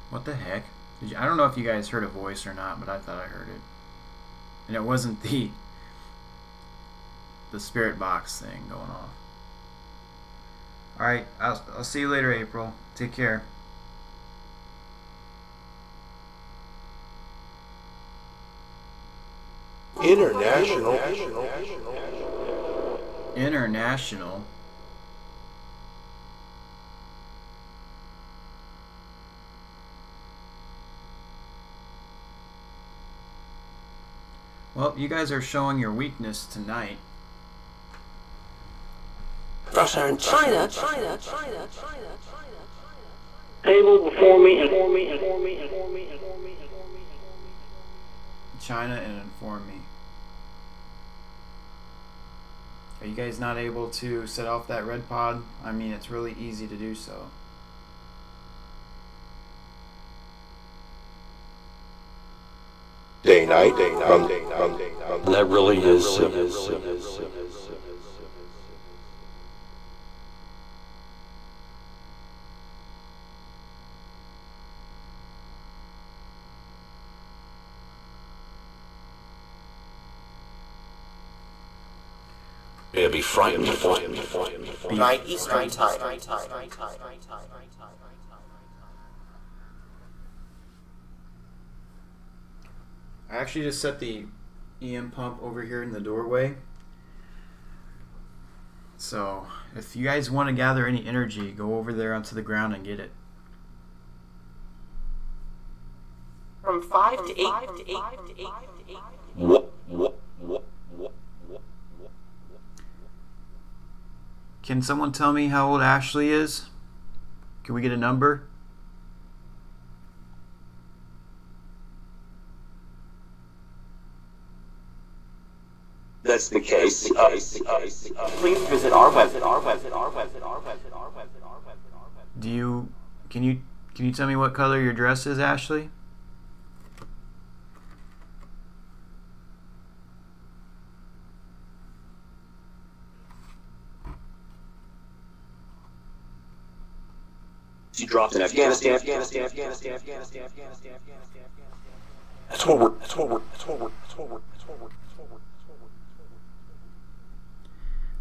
What the heck? I don't know if you guys heard a voice or not, but I thought I heard it. And it wasn't the spirit box thing going off. Alright, I'll see you later, April. Take care. International? Well, you guys are showing your weakness tonight. Russia and China. Able before me. China and inform me. Are you guys not able to set off that red pod? I mean, it's really easy to do so. day night. That really is. Yeah, be frightened. Night Eastern time. I actually just set the EM pump over here in the doorway. So, if you guys want to gather any energy, go over there onto the ground and get it. From 5 to 8. Can someone tell me how old Ashley is? Can we get a number? That's the case. Please visit our website. Can you tell me what color your dress is, Ashley? She dropped in Afghanistan. That's what we're.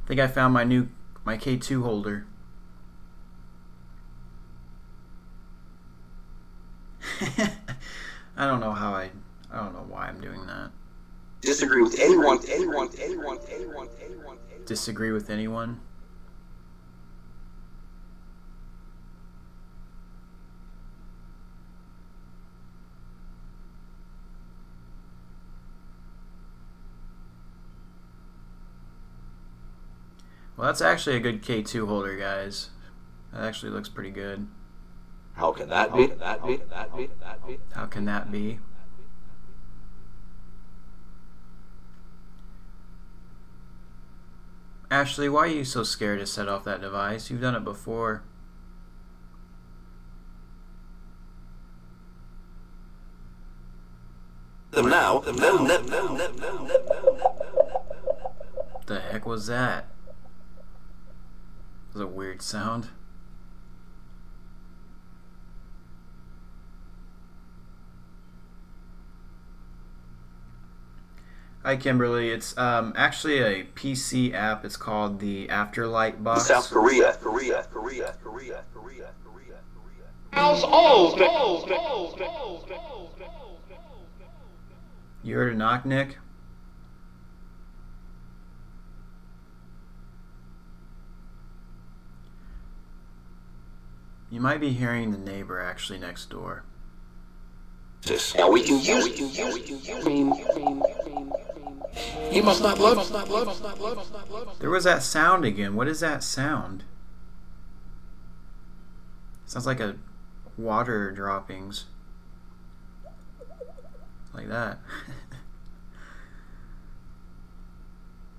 I think I found my K2 holder. I don't know why I'm doing that. Disagree with anyone. Disagree with anyone? Well, that's actually a good K2 holder, guys. That actually looks pretty good. How can that be? How can that be? Ashley, why are you so scared to set off that device? You've done it before. Now. The heck was that? That was a weird sound. Hi Kimberly, it's actually a PC app. It's called the Afterlight box. South Korea. You heard a knock, Nick? You might be hearing the neighbor actually next door. Now we can use He must not love. There was that sound again. What is that sound? Sounds like a water droppings. Like that.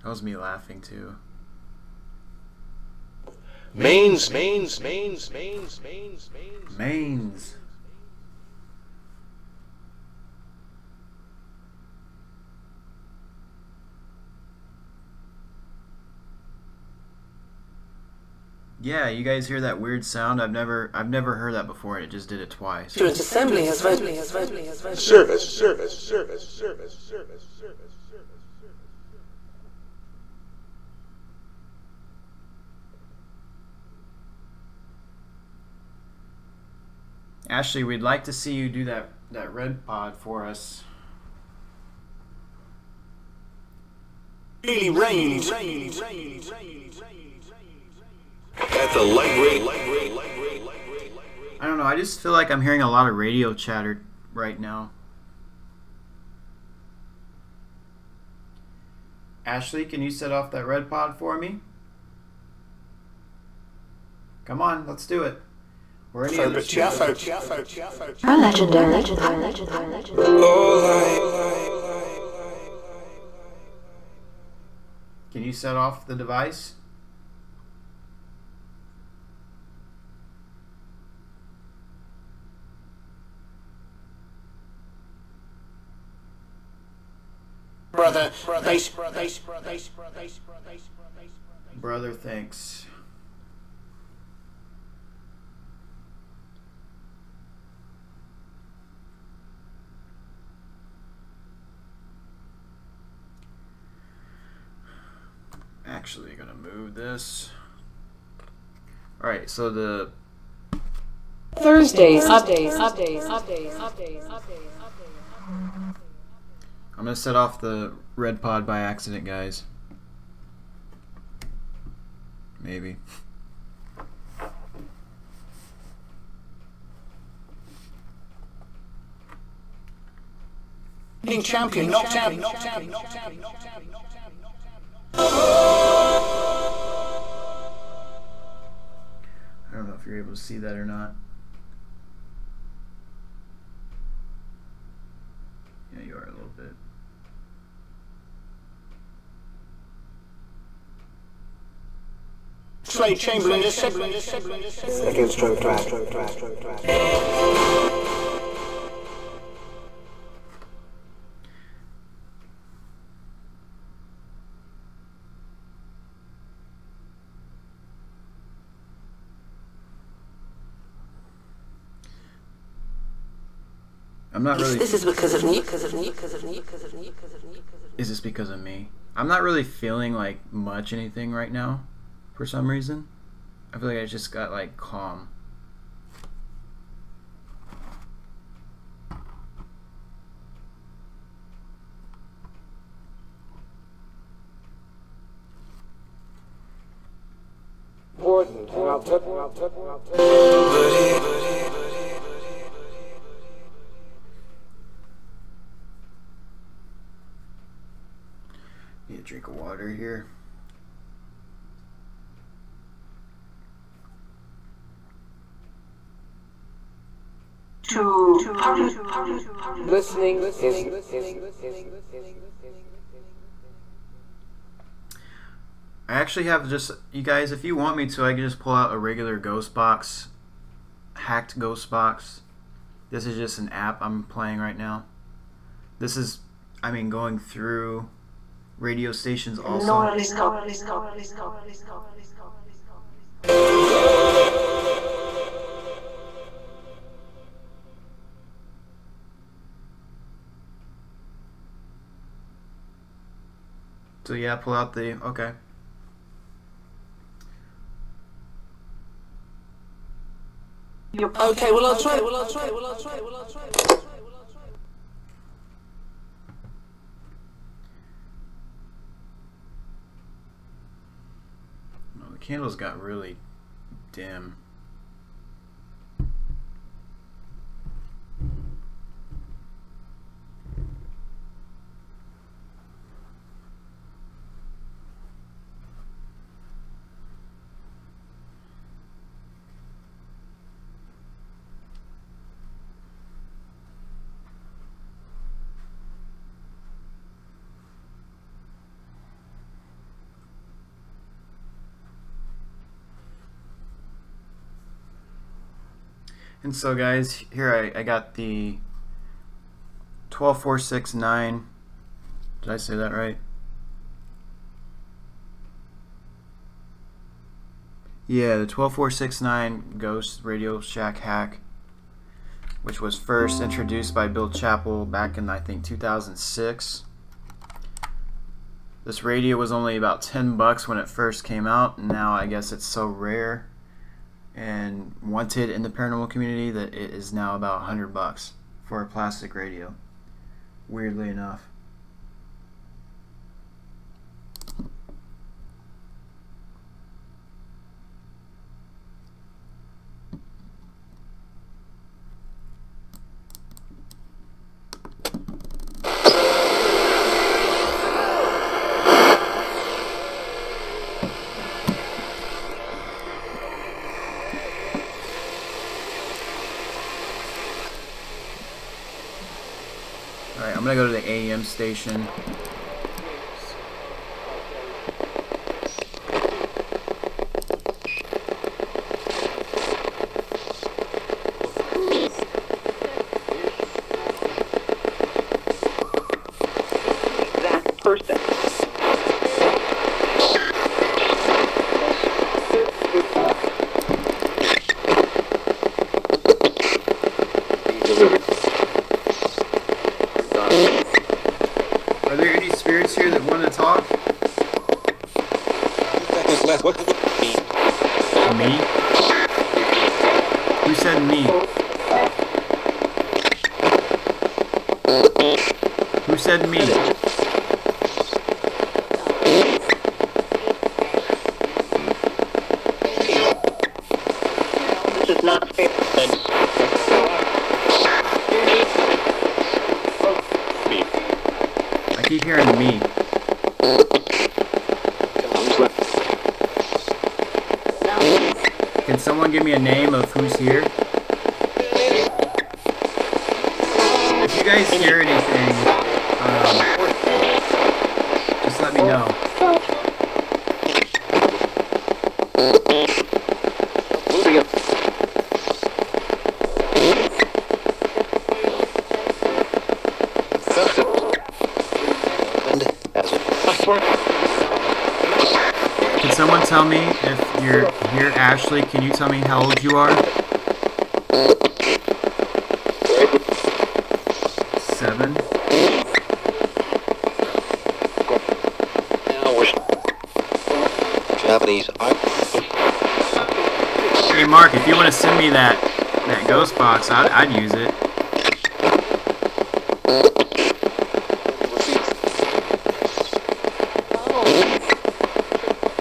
That was me laughing too. Mains. Mains. Yeah, you guys hear that weird sound? I've never heard that before, and it just did it twice. Student Assembly has Service. Ashley, we'd like to see you do that red pod for us. Really rain. At the light rate. I don't know, I just feel like I'm hearing a lot of radio chatter right now. Ashley, can you set off that red pod for me? Come on, let's do it. We're in Our legendary. Can you set off the device? Brother, thanks. Actually gonna move this. Alright, so the Thursdays. Updates. I'm gonna set off the red pod by accident, guys. Maybe. Being champion, knocked out. I don't know if you're able to see that or not. Yeah, you are a little bit. Slade Chamberlain is Against stroke track. I'm not really... This is because of me. Is this because of me? I'm not really feeling like much anything right now for some reason. I feel like I just got like calm. Need a drink of water here. Listening. I actually have just, you guys, if you want me to, I can just pull out a regular ghost box, hacked ghost box. This is just an app I'm playing right now. This is, I mean, going through radio stations also. So yeah, pull out the, okay. Okay, well I'll try. Oh, the candles got really dim. And so guys, here I got the 12469. Did I say that right? Yeah, the 12469 Ghost Radio Shack hack, which was first introduced by Bill Chappell back in, I think, 2006. This radio was only about $10 when it first came out, and now I guess it's so rare and wanted in the paranormal community that it is now about $100 for a plastic radio, weirdly enough. Alright, I'm gonna go to the AM station. That person. Are there any spirits here that want to talk? Me? Who said me? Who said me? This is not fair. I keep hearing me. Can someone give me a name of who's here? If you guys hear anything, just let me know. Can someone tell me if you're here, Ashley? Can you tell me how old you are? Japanese. Hey Mark, if you want to send me that ghost box, I'd use it.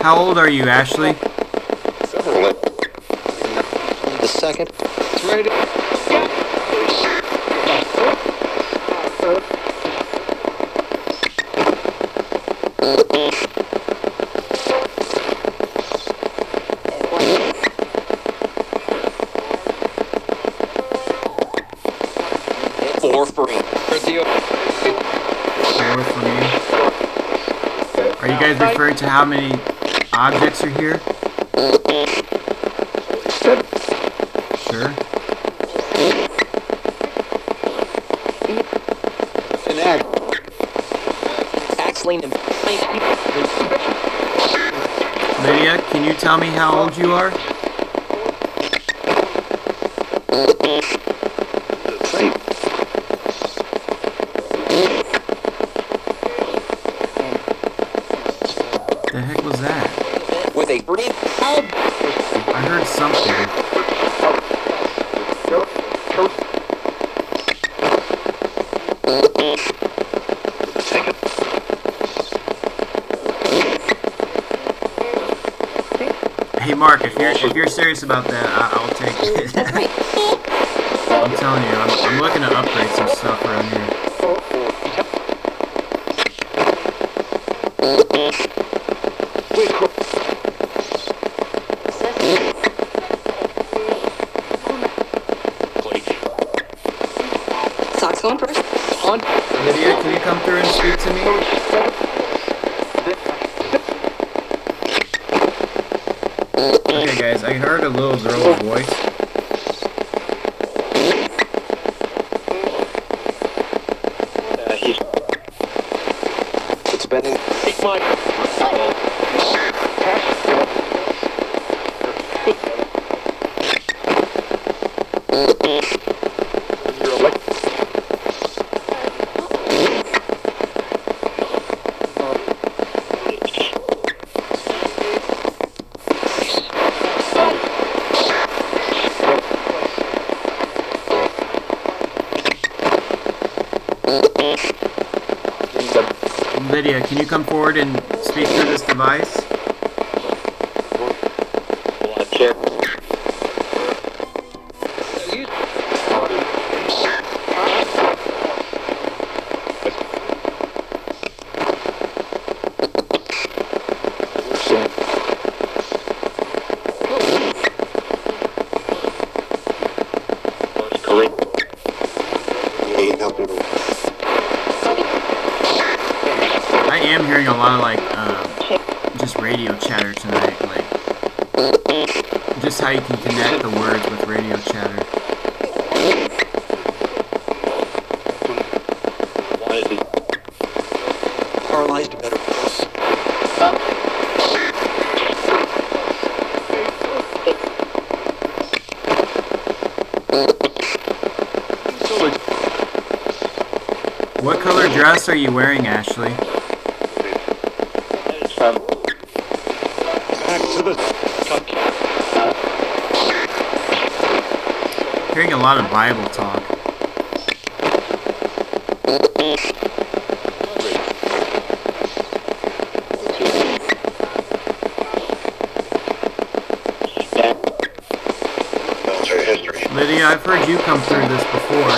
How old are you, Ashley? The second. It's ready to... Four for me. Are you guys referring to how many objects are here? Sure. Lydia, can you tell me how old you are? The heck was that? With a green... I heard something. Hey Mark, if you're serious about that, I'll take it. I'm telling you, I'm looking to upgrade some stuff around here. Socks going first. Lydia, can you come through and speak to me? Okay guys, I heard a little girl's voice. It's been... Lydia, can you come forward and speak through this device? I am hearing a lot of like just radio chatter tonight, like just how you can connect the words with radio chatter. Paralyzed better. What color dress are you wearing, Ashley? Back to the... Hearing a lot of Bible talk. Lydia, I've heard you come through this before.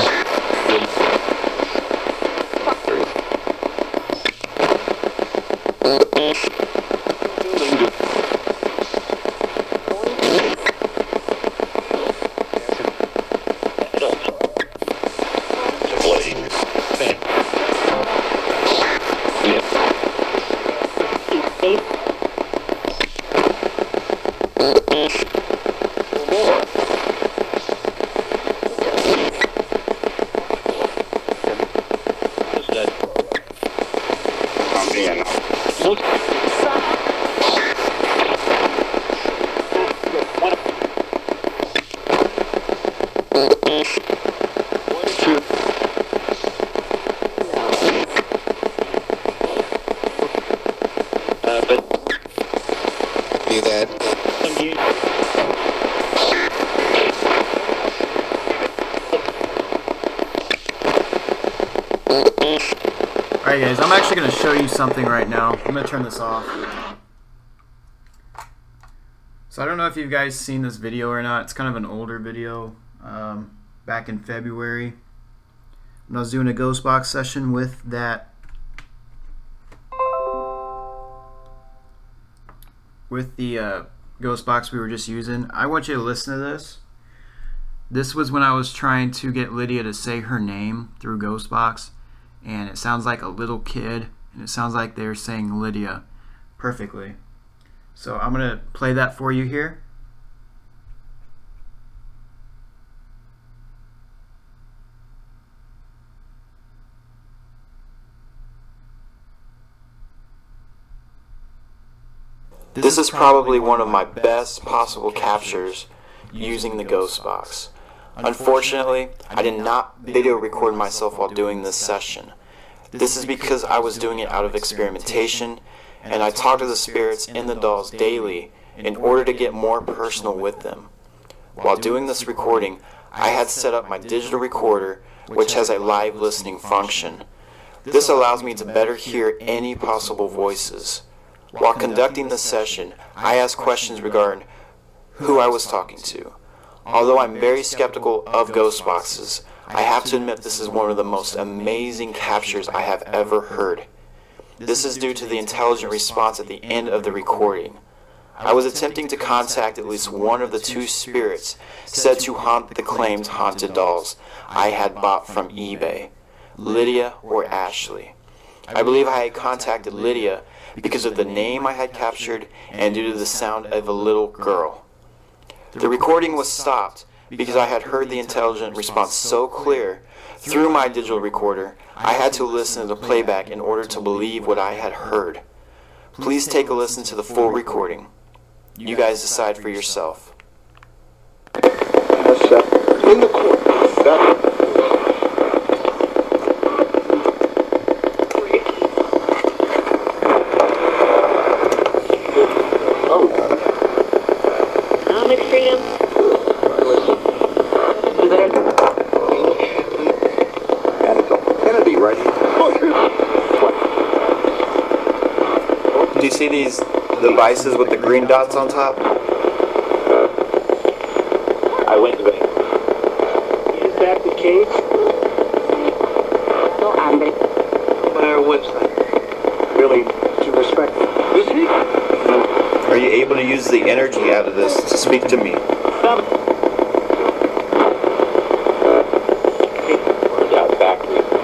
But that. Alright guys, I'm actually going to show you something right now. I'm going to turn this off. So I don't know if you guys seen this video or not. It's kind of an older video back in February when I was doing a ghost box session with the ghost box we were just using. I want you to listen to this. This was when I was trying to get Lydia to say her name through ghost box, and it sounds like a little kid, and it sounds like they're saying Lydia perfectly. So I'm going to play that for you here. This is probably one of my best possible captures using the ghost box. Unfortunately, I did not video record myself while doing this session. This is because I was doing it out of experimentation, and I talk to the spirits in the dolls daily in order to get more personal with them. While doing this recording, I had set up my digital recorder, which has a live listening function. This allows me to better hear any possible voices. While conducting the session, I asked questions regarding who I was talking to. Although I'm very skeptical of ghost boxes, I have to admit this is one of the most amazing captures I have ever heard. This is due to the intelligent response at the end of the recording. I was attempting to contact at least one of the two spirits said to haunt the claimed haunted dolls I had bought from eBay, Lydia or Ashley. I believe I had contacted Lydia because of the name I had captured and due to the sound of a little girl. The recording was stopped because I had heard the intelligent response so clear through my digital recorder, I had to listen to the playback in order to believe what I had heard. Please take a listen to the full recording. You guys decide for yourself. In the corner. Do you see these devices with the green dots on top? I went to bed. Is that the case? No, Andre. My website. Really, to respect me. Are you able to use the energy out of this to speak to me?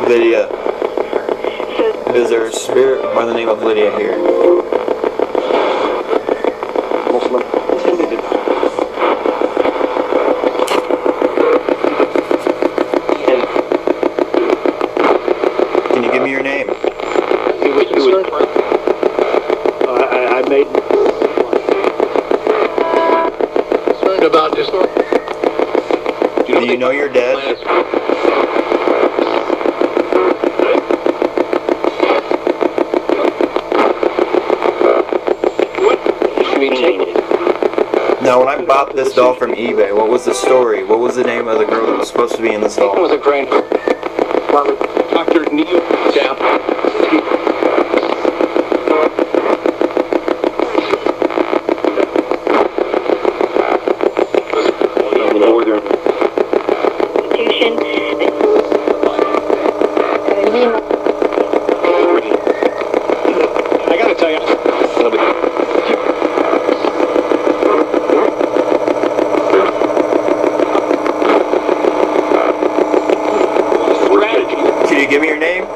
Lydia. Is there a spirit by the name of Lydia here? Can you give me your name? I made concerned about this. Do you know you're dead? Now, when I bought this doll from eBay, what was the story? What was the name of the girl that was supposed to be in this doll? It was a great Dr. Neil Jap. Northern I gotta tell you. Can you give me your name?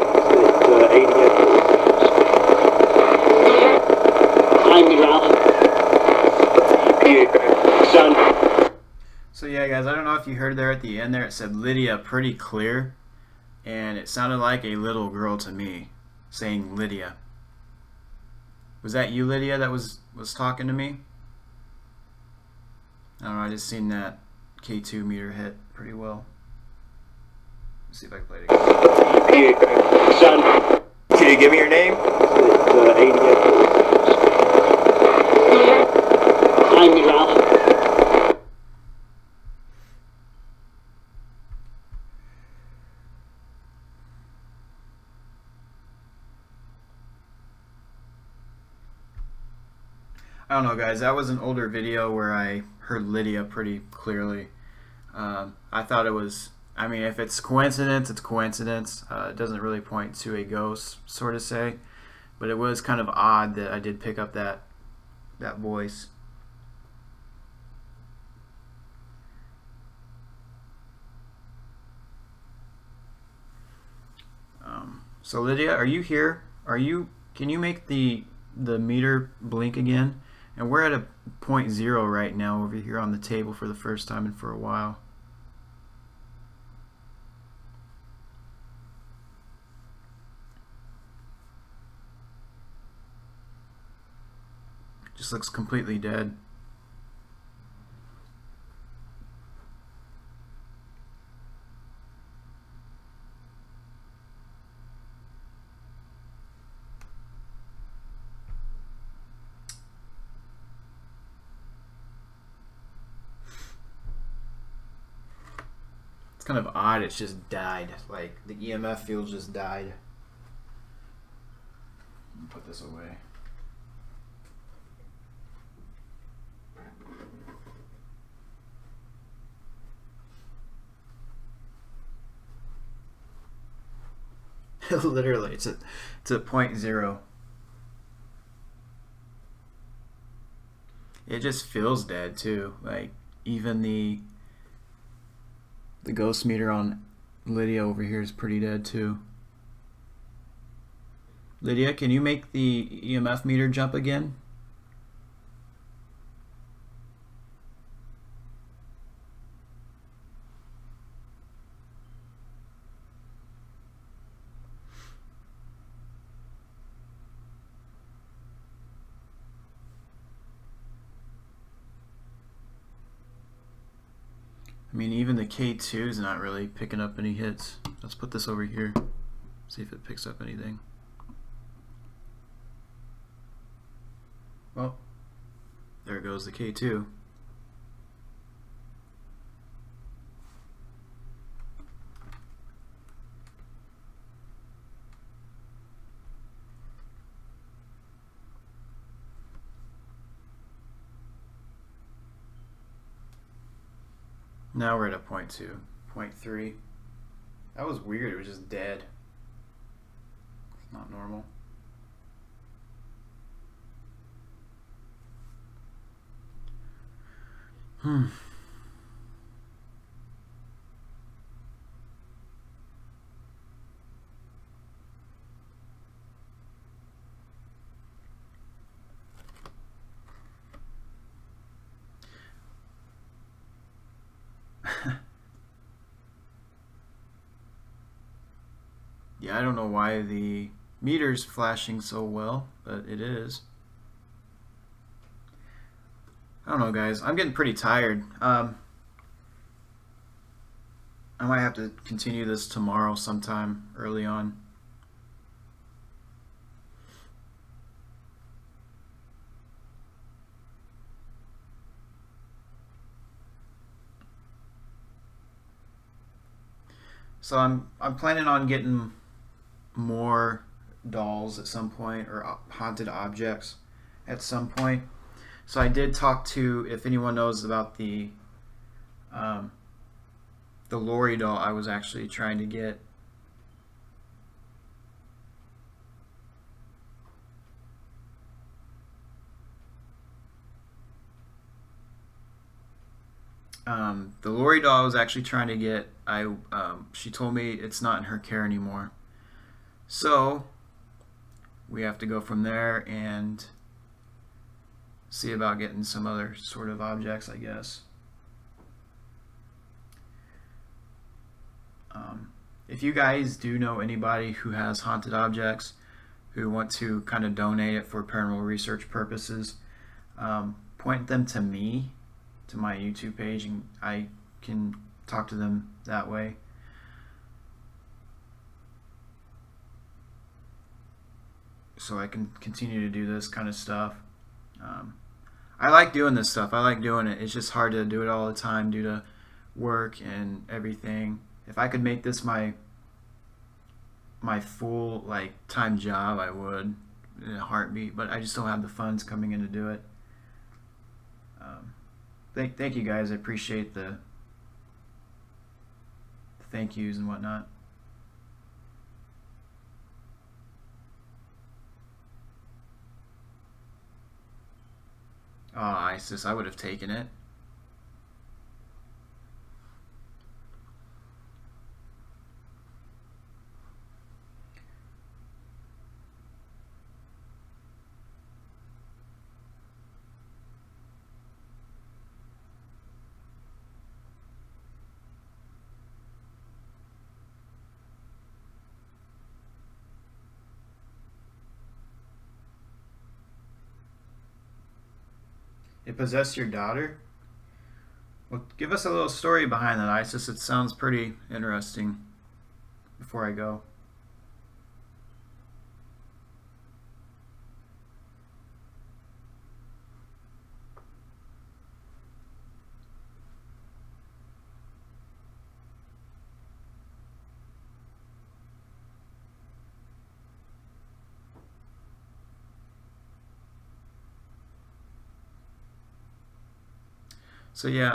So yeah guys, I don't know if you heard there at the end there, it said Lydia pretty clear, and it sounded like a little girl to me saying Lydia. Was that you, Lydia, that was talking to me? I don't know, I just seen that K2 meter hit pretty well. Let's see if I can play it again. Can you give me your name? I don't know, guys. That was an older video where I heard Lydia pretty clearly. I thought it was, I mean, if it's coincidence, it's coincidence. It doesn't really point to a ghost, sort of say. But it was kind of odd that I did pick up that voice. So Lydia, are you here? Can you make the meter blink again? And we're at a 0.0 right now over here on the table for the first time in for a while. Just looks completely dead. It's kind of odd, it's just died. Like the EMF field just died. Let me put this away. Literally, it's at 0.0. It just feels dead too. Like even the ghost meter on Lydia over here is pretty dead too. Lydia, can you make the EMF meter jump again? I mean, even the K2 is not really picking up any hits. Let's put this over here, see if it picks up anything. Well, there goes the K2. Now we're at a 0.2, 0.3. That was weird, it was just dead. It's not normal. Yeah, I don't know why the meter's flashing so well, but it is. I don't know, guys. I'm getting pretty tired. I might have to continue this tomorrow sometime early on. So I'm planning on getting more dolls at some point, or haunted objects at some point. So I did talk to, if anyone knows about the Lori doll I was actually trying to get. The Lori doll I was actually trying to get, she told me it's not in her care anymore. So we have to go from there and see about getting some other sort of objects, I guess. If you guys do know anybody who has haunted objects, who want to kind of donate it for paranormal research purposes, point them to me, to my YouTube page, and I can talk to them that way. So I can continue to do this kind of stuff. I like doing this stuff. I like doing it. It's just hard to do it all the time due to work and everything. If I could make this my full time job, I would in a heartbeat, but I just don't have the funds coming in to do it. Thank you guys. I appreciate the thank yous and whatnot. Oh, ISIS, I would have taken it. It possessed your daughter? Well, give us a little story behind that, ISIS. It sounds pretty interesting before I go. So yeah,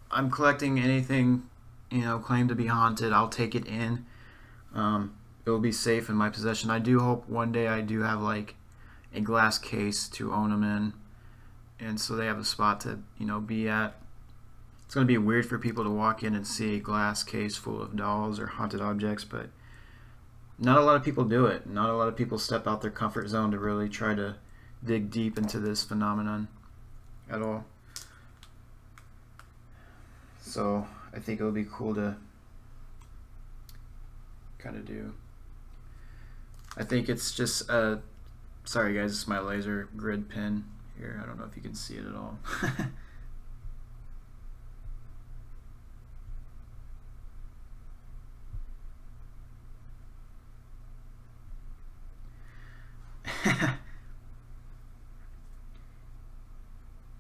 I'm collecting anything, you know, claimed to be haunted. I'll take it in. It'll be safe in my possession. I do hope one day I do have like a glass case to own them in, and so they have a spot to, you know, be at. It's gonna be weird for people to walk in and see a glass case full of dolls or haunted objects, but not a lot of people do it. Not a lot of people step out their comfort zone to really try to dig deep into this phenomenon at all. So I think it'll be cool to kind of do. I think it's just sorry guys, it's my laser grid pen here. I don't know if you can see it at all.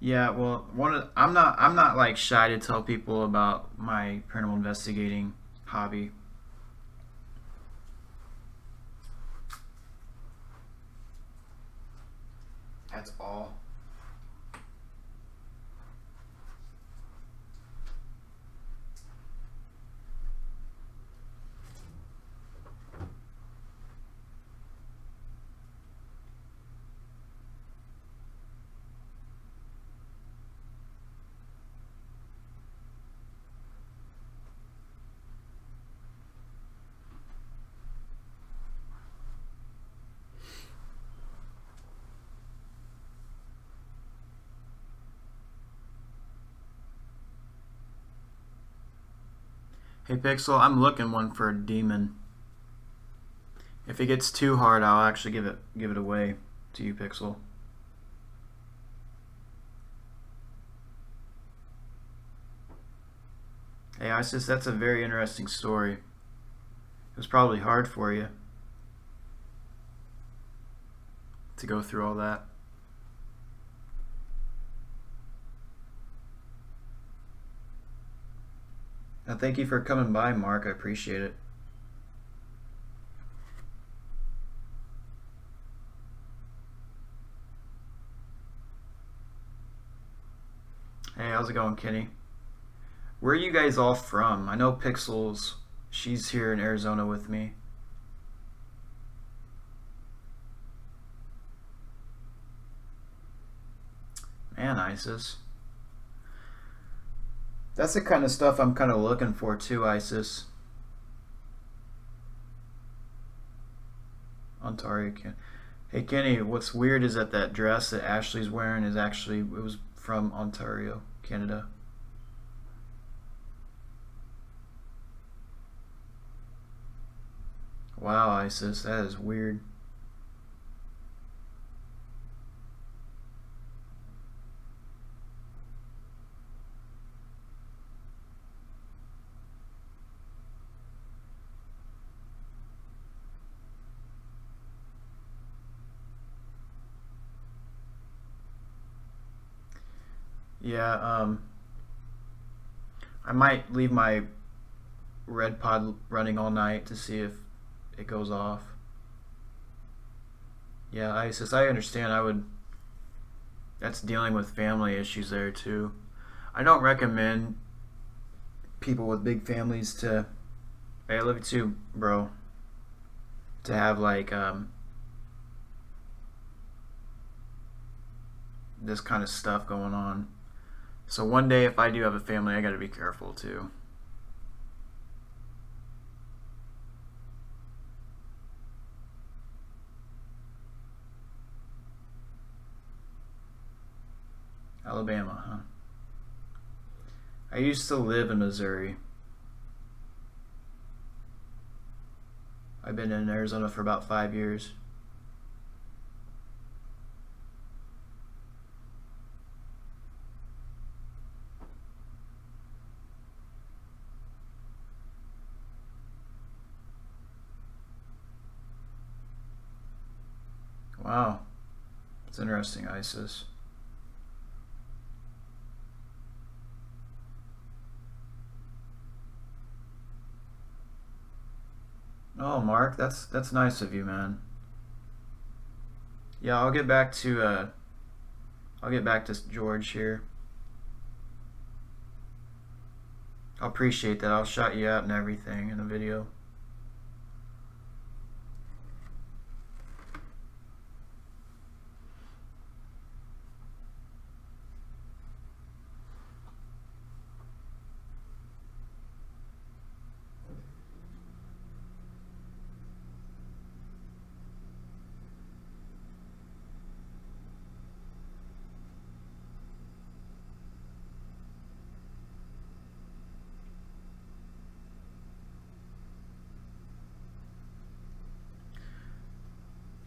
Yeah, well, I'm not like shy to tell people about my paranormal investigating hobby. That's all. Hey Pixel, I'm looking one for a demon. If it gets too hard, I'll actually give it away to you, Pixel. Hey Isis, that's a very interesting story. It was probably hard for you to go through all that. Thank you for coming by, Mark. I appreciate it. Hey, how's it going, Kenny? Where are you guys all from? I know Pixels, she's here in Arizona with me. Man, Isis. That's the kind of stuff I'm kind of looking for too, Isis. Ontario. Hey Kenny, what's weird is that dress that Ashley's wearing is actually, it was from Ontario, Canada. Wow, Isis, that is weird. Yeah, I might leave my red pod running all night to see if it goes off. Yeah, Isis, I understand. that's dealing with family issues there too. I don't recommend people with big families to, hey, I love you too, bro, to have like this kind of stuff going on. So one day if I do have a family, I got to be careful too. Alabama, huh? I used to live in Missouri. I've been in Arizona for about 5 years. Wow. It's interesting, ISIS. Oh, Mark, that's nice of you, man. Yeah, I'll get back to George here. I'll appreciate that. I'll shout you out and everything in the video.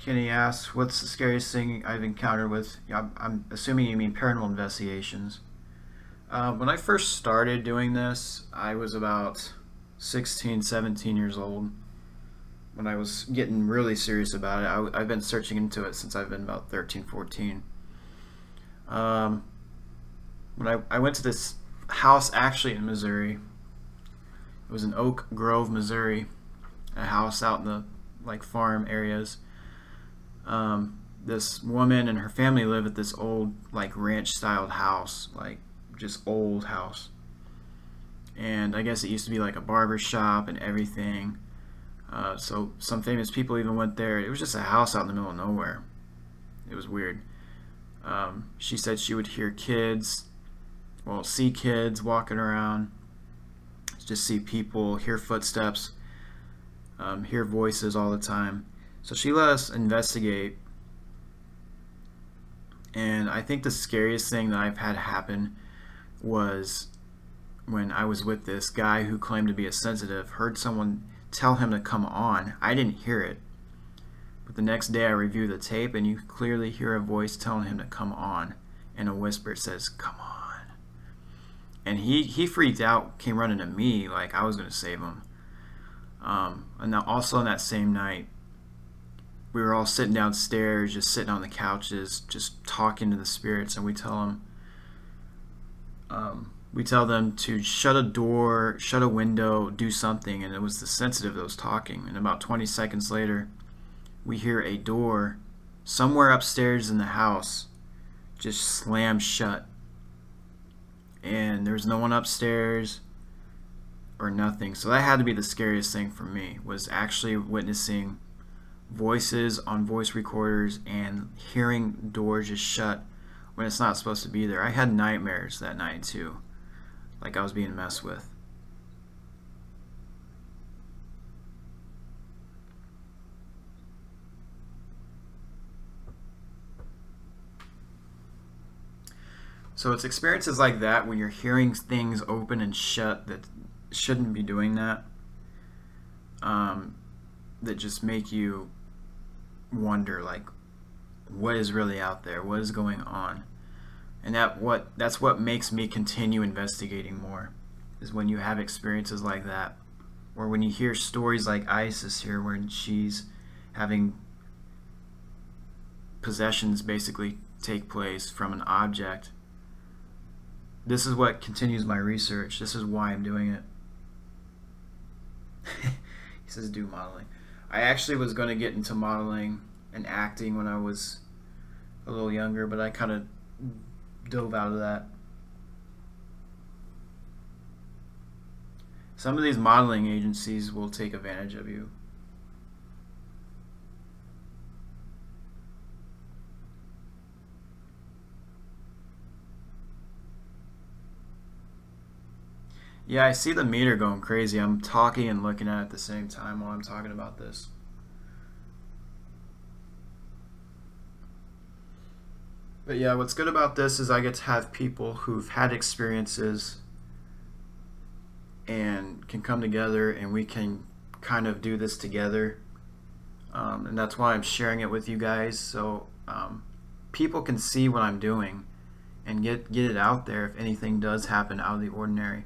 Kenny asks, what's the scariest thing I've encountered with, I'm assuming you mean paranormal investigations. When I first started doing this, I was about 16, 17 years old. When I was getting really serious about it, I've been searching into it since I've been about 13, 14. When I went to this house actually in Missouri, it was in Oak Grove, Missouri, a house out in the like farm areas. This woman and her family live at this old like ranch styled house, like just old house, and I guess it used to be like a barber shop and everything. So some famous people even went there. It was just a house out in the middle of nowhere. It was weird. She said she would hear kids, well, see kids walking around, just see people, hear footsteps, hear voices all the time. So she let us investigate, and I think the scariest thing that I've had happen was when I was with this guy who claimed to be a sensitive, heard someone tell him to come on. I didn't hear it, but the next day I reviewed the tape and you clearly hear a voice telling him to come on, and a whisper says, come on. And he freaked out, came running to me like I was going to save him. And now also on that same night, we were all sitting downstairs, just sitting on the couches, just talking to the spirits, and we tell them to shut a door, shut a window, do something, and it was the sensitive that was talking. And about 20 seconds later, we hear a door somewhere upstairs in the house just slam shut, and there's no one upstairs or nothing. So that had to be the scariest thing for me, was actually witnessing voices on voice recorders and hearing doors just shut when it's not supposed to be there. I had nightmares that night too, like I was being messed with. So it's experiences like that when you're hearing things open and shut that shouldn't be doing that, that just make you wonder, like, what is really out there, what is going on. And that's what makes me continue investigating more, is when you have experiences like that, or when you hear stories like Isis here, where she's having possessions basically take place from an object. This is what continues my research. This is why I'm doing it. He says do modeling. I actually was going to get into modeling and acting when I was a little younger, but I kind of dove out of that. Some of these modeling agencies will take advantage of you. Yeah, I see the meter going crazy. I'm talking and looking at it at the same time while I'm talking about this. But yeah, what's good about this is I get to have people who've had experiences and can come together and we can kind of do this together. And that's why I'm sharing it with you guys, so people can see what I'm doing and get it out there if anything does happen out of the ordinary.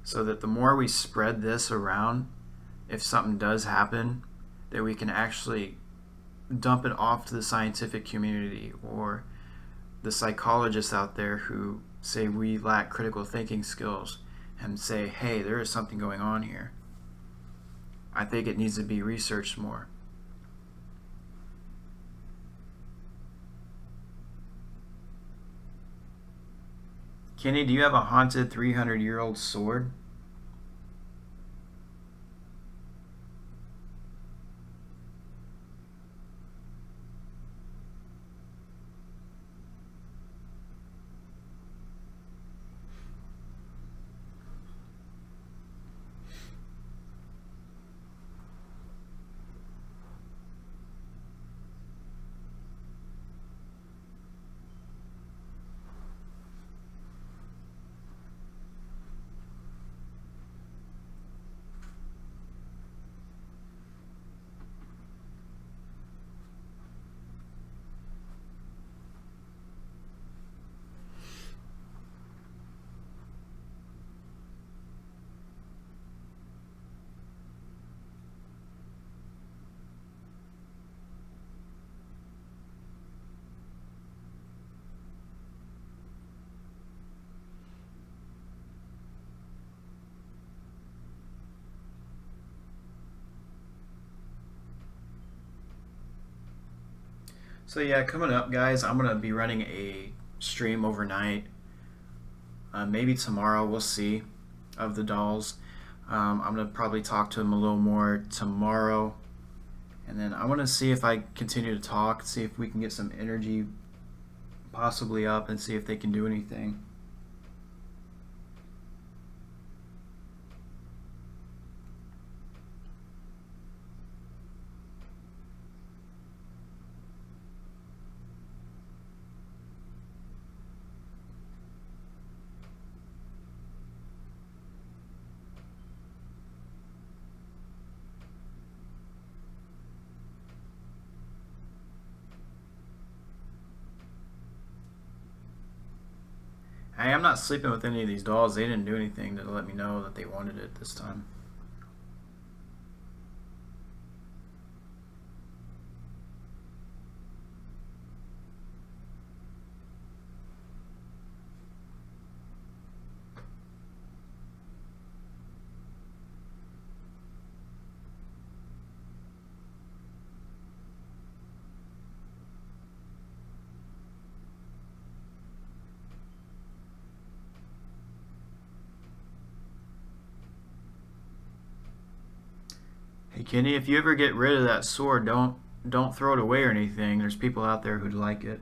So that the more we spread this around, if something does happen, that we can actually dump it off to the scientific community or the psychologists out there who say we lack critical thinking skills and say, hey, there is something going on here. I think it needs to be researched more. Kenny, do you have a haunted 300-year-old sword? So yeah, coming up, guys, I'm going to be running a stream overnight. Maybe tomorrow, we'll see, of the dolls. I'm going to probably talk to them a little more tomorrow. And then I want to see if I continue to talk, see if we can get some energy possibly up and see if they can do anything. Hey, I'm not sleeping with any of these dolls. They didn't do anything to let me know that they wanted it this time. Hey Kenny, if you ever get rid of that sword, don't throw it away or anything. There's people out there who'd like it.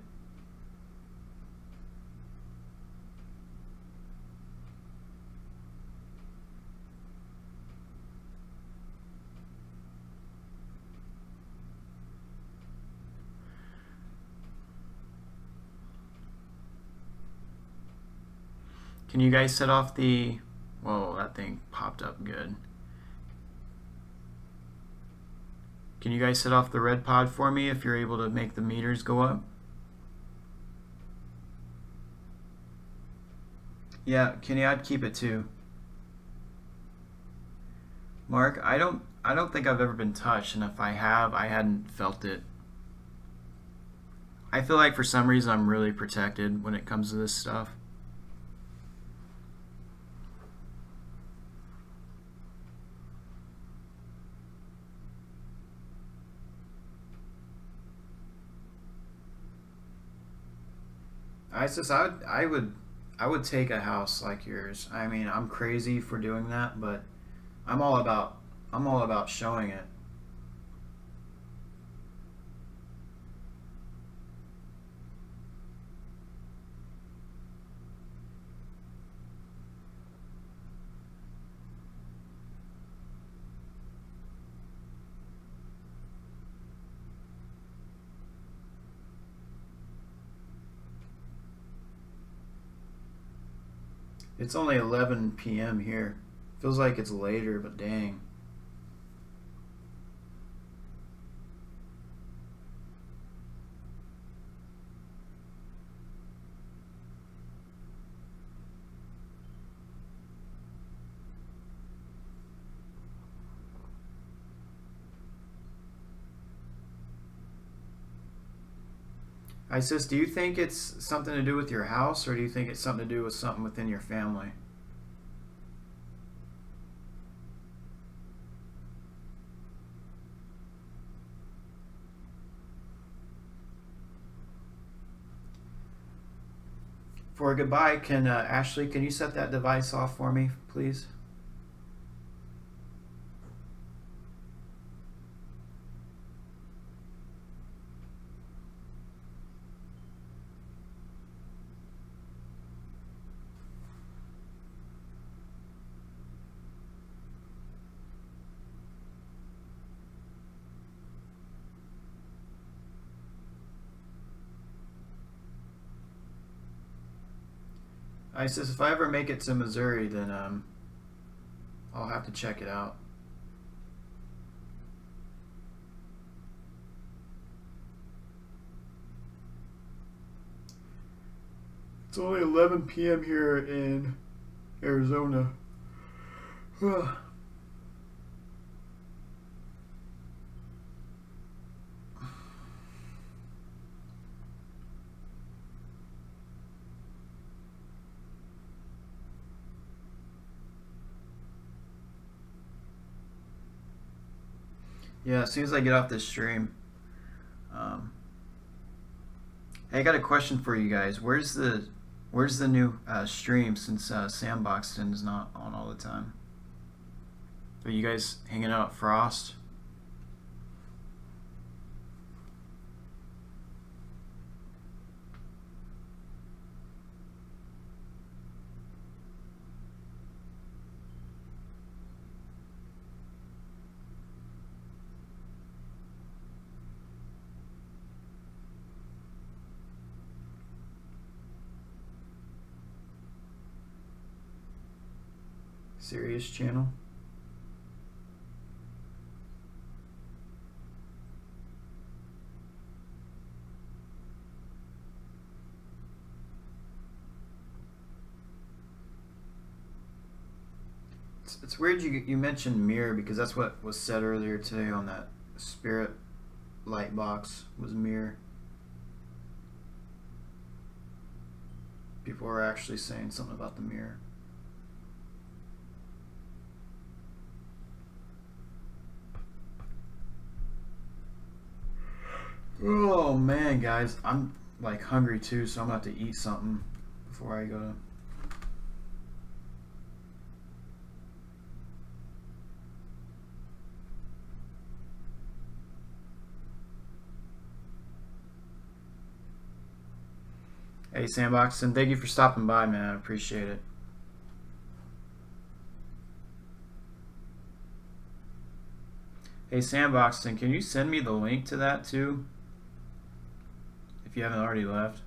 Can you guys set off the... Whoa, that thing popped up good. Can you guys set off the red pod for me if you're able to make the meters go up? Yeah, Kenny, I'd keep it too. Mark, I don't think I've ever been touched, and if I have, I hadn't felt it. I feel like for some reason I'm really protected when it comes to this stuff. ISIS, I would take a house like yours. I mean, I'm crazy for doing that, but I'm all about showing it. It's only 11 p.m. here. Feels like it's later, but dang. Isis, do you think it's something to do with your house, or do you think it's something to do with something within your family? For a goodbye, can Ashley, can you set that device off for me, please? Isis, if I ever make it to Missouri, then I'll have to check it out. It's only 11 p.m. here in Arizona. Yeah, as soon as I get off this stream. Hey, I got a question for you guys. Where's the new stream, since Sandboxton is not on all the time? Are you guys hanging out at Frost? Serious channel. It's weird you mentioned mirror, because that's what was said earlier today on that spirit light box, was mirror. People were actually saying something about the mirror. Oh man, guys, I'm like hungry too, so I'm gonna have to eat something before I go to. Hey Sandboxton, thank you for stopping by, man. I appreciate it. Hey Sandboxton, can you send me the link to that too? If you haven't already left.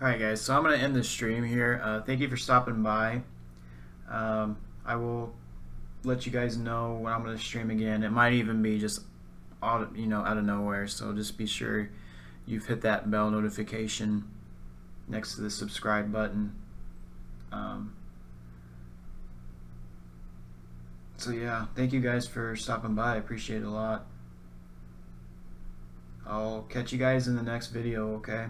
Alright guys, so I'm going to end this stream here. Thank you for stopping by. I will let you guys know when I'm going to stream again. It might even be just out of nowhere, so just be sure you've hit that bell notification next to the subscribe button. So yeah, thank you guys for stopping by. I appreciate it a lot. I'll catch you guys in the next video, okay?